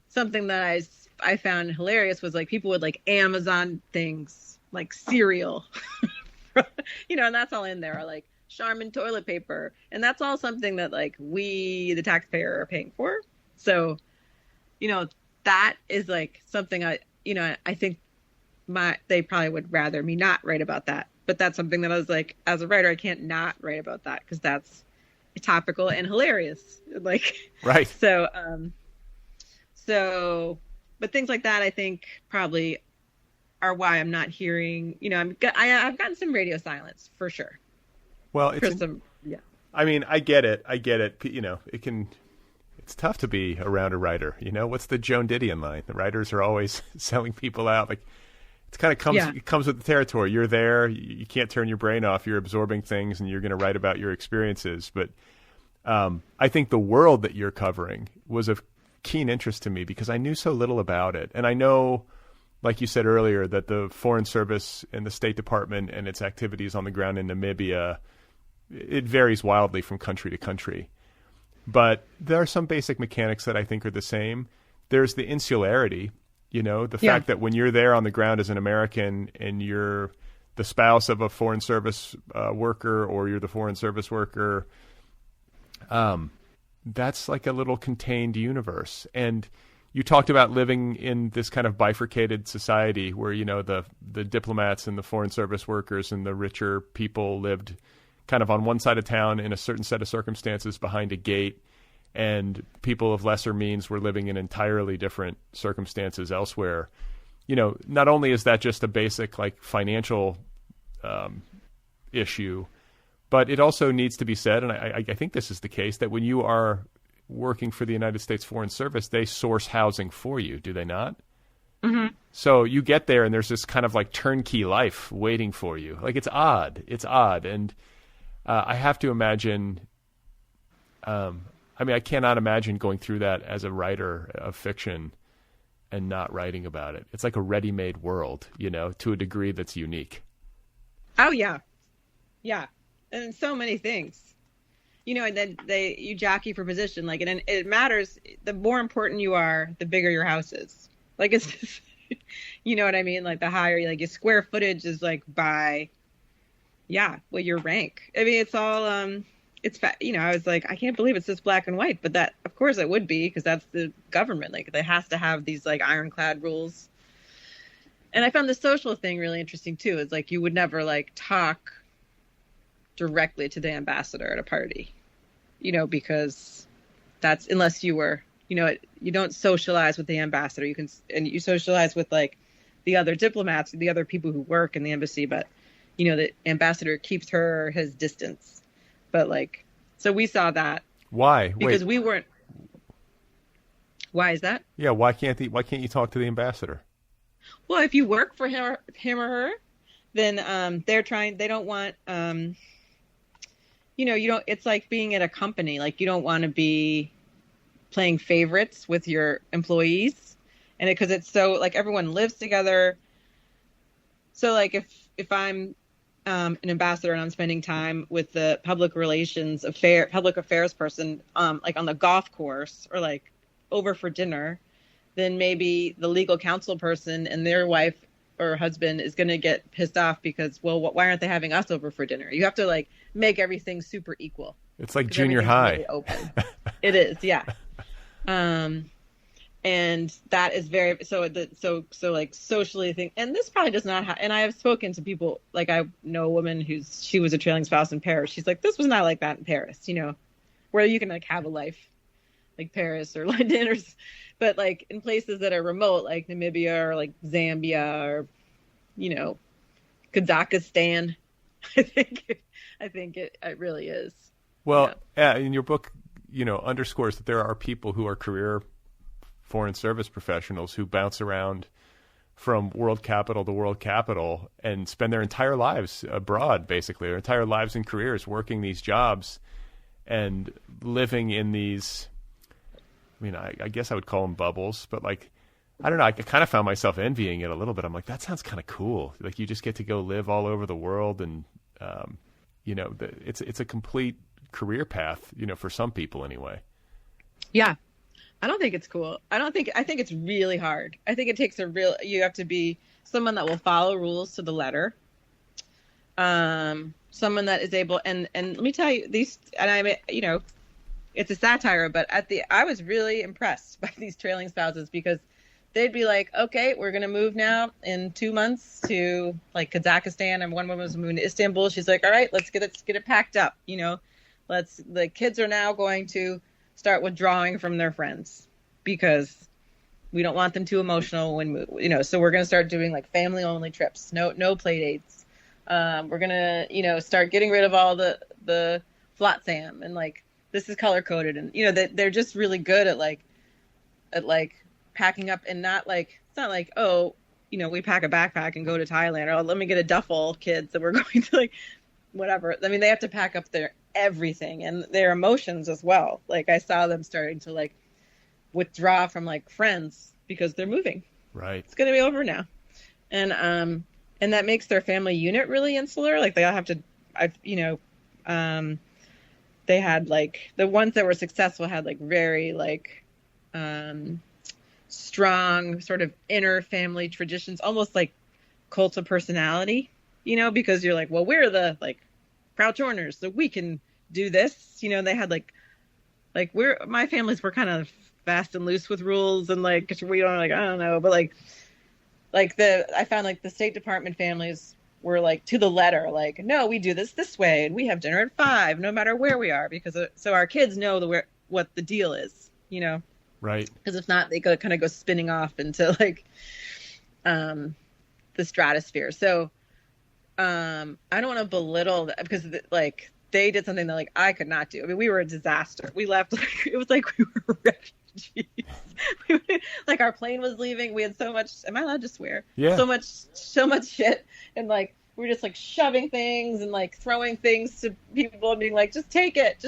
something that I found hilarious was people would Amazon things cereal. And that's all in there, Charmin toilet paper, and that's all something that we the taxpayer are paying for. So that is something I think they probably would rather me not write about that, but that's something that I was as a writer I can't not write about that because that's topical and hilarious, right. But things like that I think probably are why I'm not hearing, I've gotten some radio silence for sure. Well, yeah. I mean, I get it. It's tough to be around a writer. What's the Joan Didion line? The writers are always selling people out. It kind of comes with the territory. You're there. You can't turn your brain off. You're absorbing things and you're going to write about your experiences. But I think the world that you're covering was of keen interest to me because I knew so little about it. And I know, like you said earlier, that the Foreign Service and the State Department and its activities on the ground in Namibia, it varies wildly from country to country. But there are some basic mechanics that I think are the same. There's the insularity, the fact that when you're there on the ground as an American and you're the spouse of a Foreign Service worker or you're the Foreign Service worker, that's like a little contained universe. And you talked about living in this kind of bifurcated society where, the diplomats and the Foreign Service workers and the richer people lived kind of on one side of town in a certain set of circumstances behind a gate, and people of lesser means were living in entirely different circumstances elsewhere. Not only is that just a basic financial issue, but it also needs to be said, and I think this is the case, that when you are working for the United States Foreign Service, they source housing for you, do they not? Mm-hmm. So you get there and there's this kind of turnkey life waiting for you. It's odd. And I have to imagine, I cannot imagine going through that as a writer of fiction and not writing about it. It's like a ready-made world, to a degree that's unique. Oh, yeah. Yeah. And so many things. and then you jockey for position, like, and it matters. The more important you are, the bigger your house is. Like, it's just, you know what I mean? Like, the higher, like, your square footage is like by, your rank. I mean, it's all, I was like, I can't believe it's this black and white, but that, of course it would be, because that's the government. Like, they has to have these like ironclad rules. And I found the social thing really interesting too. It's like, you would never like talk directly to the ambassador at a party, because that's, unless you were, you don't socialize with the ambassador. You socialize with like the other diplomats, the other people who work in the embassy, but the ambassador keeps her or his distance. But like, so we saw that. Why? Because we weren't. Why is that? Yeah. Why can't you talk to the ambassador? Well, if you work for him or her, then they don't want, it's like being at a company. Like, you don't want to be playing favorites with your employees, and because it's so like everyone lives together. So like if I'm an ambassador and I'm spending time with the public affairs person, like on the golf course or like over for dinner, then maybe the legal counsel person and their wife or husband is going to get pissed off because, well, why aren't they having us over for dinner? You have to like make everything super equal. It's like junior high. Really open. It is, yeah. And that is very so like socially and this probably does not and I have spoken to people, like I know a woman she was a trailing spouse in Paris. She's like, this was not like that in Paris, where you can like have a life like Paris or London but like in places that are remote, like Namibia or like Zambia or Kazakhstan, I think it really is. Well, in your book, underscores that there are people who are career foreign service professionals who bounce around from world capital to world capital and spend their entire lives abroad, basically, their entire lives and careers working these jobs and living in these, I guess I would call them bubbles, but like, I don't know, I kind of found myself envying it a little bit. I'm like, that sounds kind of cool. Like, you just get to go live all over the world and, it's a complete career path, for some people anyway. Yeah. I don't think it's cool. I think it's really hard. I think it takes you have to be someone that will follow rules to the letter. Someone that is able, and let me tell you it's a satire, but I was really impressed by these trailing spouses because they'd be like, okay, we're going to move now in 2 months to like Kazakhstan. And one woman was moving to Istanbul. She's like, all right, let's get it packed up. The kids are now going to start withdrawing from their friends because we don't want them too emotional so we're going to start doing like family only trips, no play dates. We're going to, start getting rid of all the flotsam and like, this is color coded and, they're just really good at packing up and not like, it's not like, oh, we pack a backpack and go to Thailand or let me get a duffel, kids, that we're going to like, whatever. I mean, they have to pack up their everything and their emotions as well. Like I saw them starting to like withdraw from like friends because they're moving. Right. It's going to be over now. And that makes their family unit really insular. Like they all have to, they had like the ones that were successful had like very like, strong sort of inner family traditions, almost like cult of personality, because you're like, well, we're the like Crouch Horners, so we can do this. They had my families were kind of fast and loose with rules and like we don't like I don't know, but I found like the State Department families were like to the letter, like no, we do this way and we have dinner at 5 no matter where we are because so our kids know what the deal is, Right. Because if not, they kind of go spinning off into like the stratosphere. So I don't want to belittle that because like they did something that like I could not do. I mean, we were a disaster. We left like it was like we were refugees. Like our plane was leaving. We had so much. Am I allowed to swear? Yeah. So much shit, and like we were just like shoving things and like throwing things to people and being like, just take it.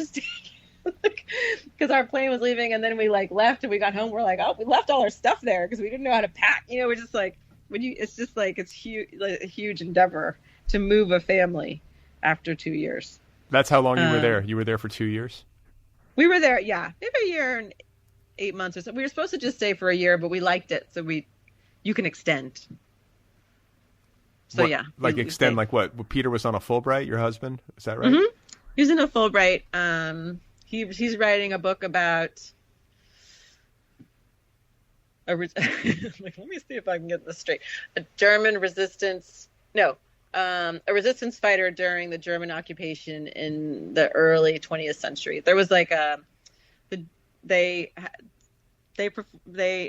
Because our plane was leaving, and then we like left, and we got home. We're like, oh, we left all our stuff there because we didn't know how to pack. We're just like, it's just like it's huge, like a huge endeavor to move a family after 2 years. That's how long you were there. You were there for 2 years? We were there, yeah, maybe a year and 8 months or so. We were supposed to just stay for a year, but we liked it, so you can extend. So what, yeah, like extend, like what? Peter was on a Fulbright. Your husband, is that right? Mm-hmm. He was in a Fulbright. He's writing a book about let me see if I can get this straight. A resistance fighter during the German occupation in the early 20th century. There was like they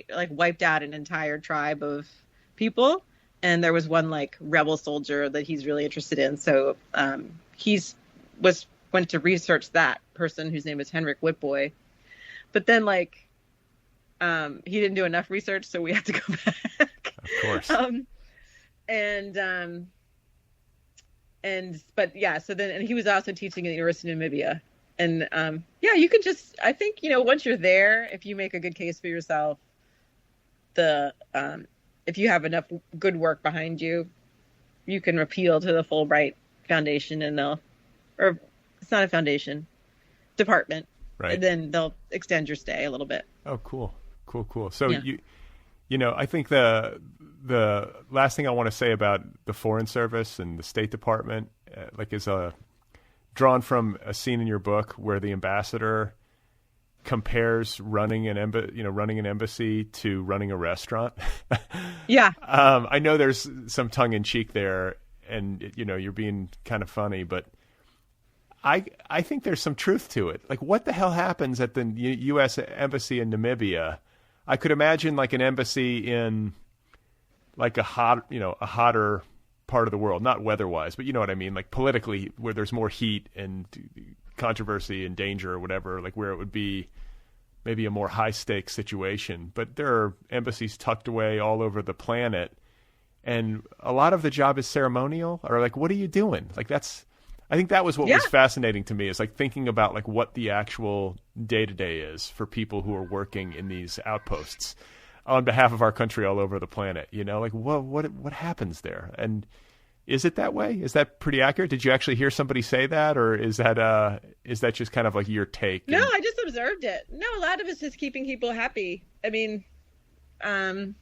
like wiped out an entire tribe of people, and there was one like rebel soldier that he's really interested in. So went to research that person whose name is Henrik Whitboy, but then like he didn't do enough research, so we had to go back. Of course. So then he was also teaching at the University of Namibia. And you can just, I think, once you're there, if you make a good case for yourself, if you have enough good work behind you, you can appeal to the Fulbright Foundation, and it's not a foundation, department. Right. And then they'll extend your stay a little bit. Oh, cool. So yeah. I think the last thing I want to say about the Foreign Service and the State Department, is drawn from a scene in your book where the ambassador compares running an embassy to running a restaurant. Yeah. I know there's some tongue in cheek there, and you're being kind of funny, but I think there's some truth to it. Like, what the hell happens at the U.S. Embassy in Namibia? I could imagine like an embassy in like a hotter part of the world, not weather-wise, but you know what I mean, like politically, where there's more heat and controversy and danger or whatever, like where it would be maybe a more high-stakes situation. But there are embassies tucked away all over the planet, and a lot of the job is ceremonial, or like, what are you doing? Like I think that was what was fascinating to me, is like thinking about like what the actual day-to-day is for people who are working in these outposts on behalf of our country all over the planet. Like what happens there? And is it that way? Is that pretty accurate? Did you actually hear somebody say that, or is that just kind of like your take? No, I just observed it. No, a lot of it's just keeping people happy. I mean, I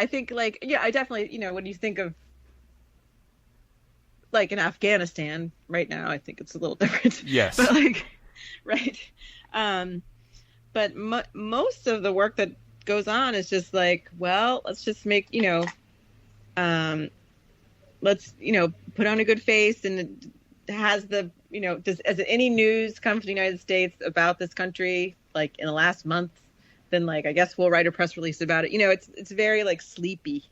think I definitely, when you think of like in Afghanistan right now, I think it's a little different. Yes. But right. But most of the work that goes on is just like, well, let's just make, let's, put on a good face, and it has the, has any news come from the United States about this country, like in the last month, then like, I guess we'll write a press release about it. It's very like sleepy.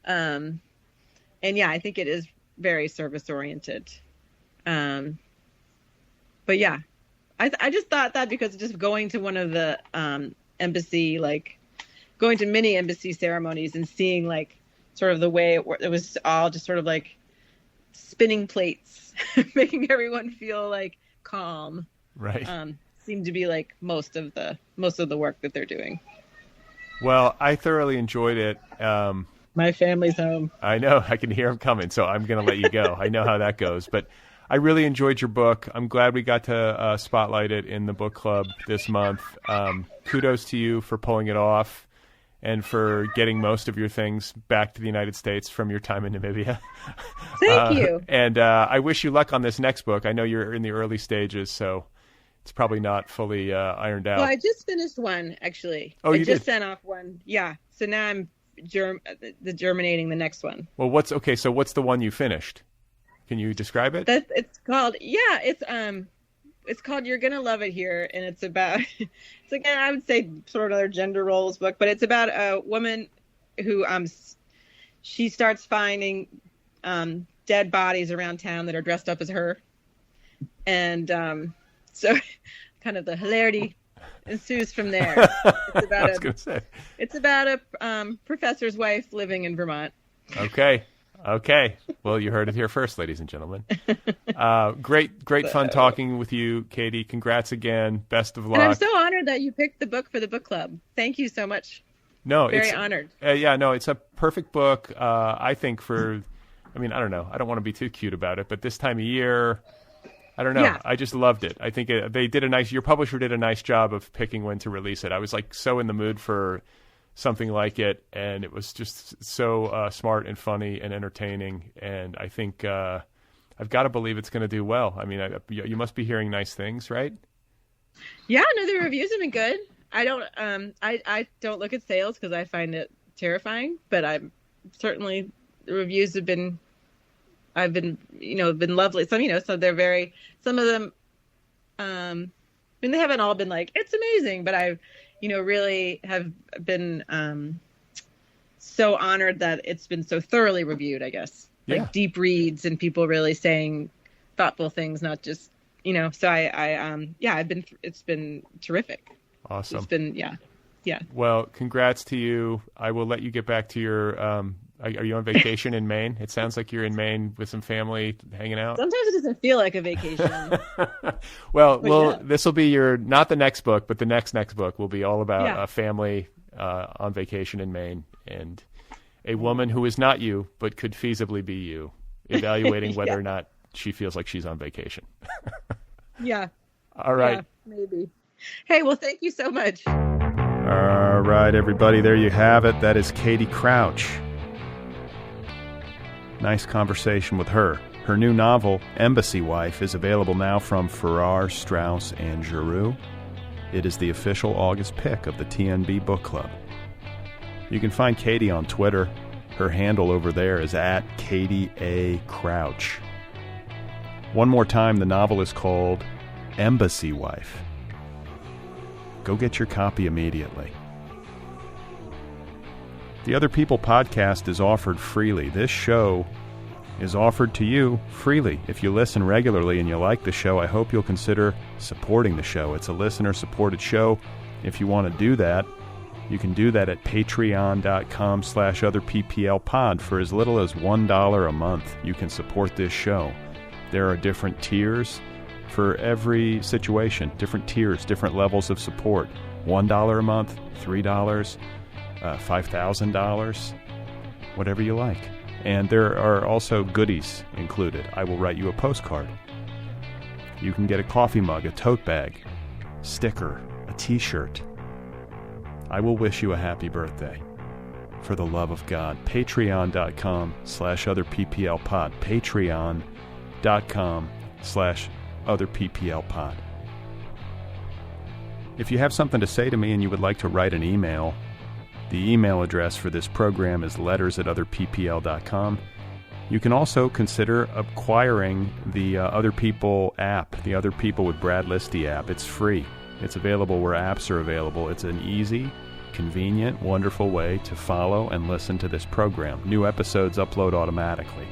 And yeah, I think it is very service oriented. But yeah, I just thought that because just going to one of the embassy, like going to many embassy ceremonies and seeing like sort of the way it was all just sort of like spinning plates, making everyone feel like calm. Right. Seemed to be like most of the work that they're doing. Well, I thoroughly enjoyed it. My family's home. I know. I can hear them coming, so I'm going to let you go. I know how that goes. But I really enjoyed your book. I'm glad we got to spotlight it in the book club this month. Kudos to you for pulling it off and for getting most of your things back to the United States from your time in Namibia. Thank you. And I wish you luck on this next book. I know you're in the early stages, so it's probably not fully ironed out. Well, I just finished one, actually. Oh, you did? I just sent off one. Yeah. So now I'm germinating the next one. Well, what's the one you finished? Can you describe it? It's called You're Gonna Love It Here, and it's about again, I would say sort of another gender roles book, but it's about a woman who she starts finding dead bodies around town that are dressed up as her, and so kind of the hilarity ensues from there. It's about a professor's wife living in Vermont. Okay. Well, you heard it here first, ladies and gentlemen. Great fun talking with you, Katie. Congrats again. Best of luck. And I'm so honored that you picked the book for the book club. Thank you so much. No, very honored. It's a perfect book. I think I don't know. I don't want to be too cute about it, but this time of year, I don't know. Yeah. I just loved it. I think your publisher did a nice job of picking when to release it. I was like so in the mood for something like it, and it was just so smart and funny and entertaining. And I think I've got to believe it's going to do well. I mean, you must be hearing nice things, right? Yeah, no, the reviews have been good. I don't look at sales because I find it terrifying, but I'm certainly the reviews have been. I've been lovely. So they're some of them, I mean, they haven't all been like, it's amazing, but I've, really have been so honored that it's been so thoroughly reviewed, I guess. Yeah. Like deep reads and people really saying thoughtful things, not just, so it's been terrific. Awesome. It's been, yeah. Well, congrats to you. I will let you get back to your, are you on vacation in Maine? It sounds like you're in Maine with some family hanging out. Sometimes it doesn't feel like a vacation. Well, this will be not the next book, but the next book will be all about a family on vacation in Maine and a woman who is not you, but could feasibly be you, evaluating whether or not she feels like she's on vacation. Yeah. All right. Yeah, maybe. Hey, well, thank you so much. All right, everybody. There you have it. That is Katie Crouch. Nice conversation with her. Her new novel, Embassy Wife, is available now from Farrar, Straus, and Giroux. It is the official August pick of the TNB Book Club. You can find Katie on Twitter. Her handle over there is @KatieA.Crouch. One more time, the novel is called Embassy Wife. Go get your copy immediately. The Other People podcast is offered freely. This show is offered to you freely. If you listen regularly and you like the show, I hope you'll consider supporting the show. It's a listener-supported show. If you want to do that, you can do that at patreon.com/otherpplpod. For as little as $1 a month, you can support this show. There are different tiers for every situation, different tiers, different levels of support. $1 a month, $3, $5,000, whatever you like. And there are also goodies included. I will write you a postcard. You can get a coffee mug, a tote bag, sticker, a t-shirt. I will wish you a happy birthday. For the love of God. Patreon.com/otherpplpod. Patreon.com/otherpplpod. If you have something to say to me and you would like to write an email, the email address for this program is letters@otherppl.com. You can also consider acquiring the Other People app, the Other People with Brad Listi app. It's free. It's available where apps are available. It's an easy, convenient, wonderful way to follow and listen to this program. New episodes upload automatically.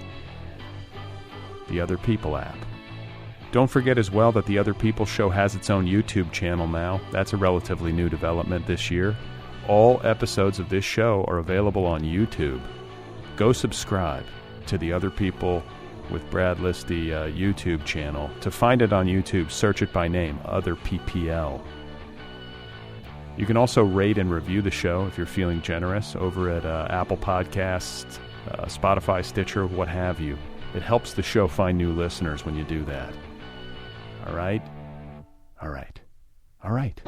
The Other People app. Don't forget as well that the Other People show has its own YouTube channel now. That's a relatively new development this year. All episodes of this show are available on YouTube. Go subscribe to the Other People with Brad Listi YouTube channel. To find it on YouTube, search it by name, Other PPL. You can also rate and review the show if you're feeling generous over at Apple Podcasts, Spotify, Stitcher, what have you. It helps the show find new listeners when you do that. All right? All right. All right.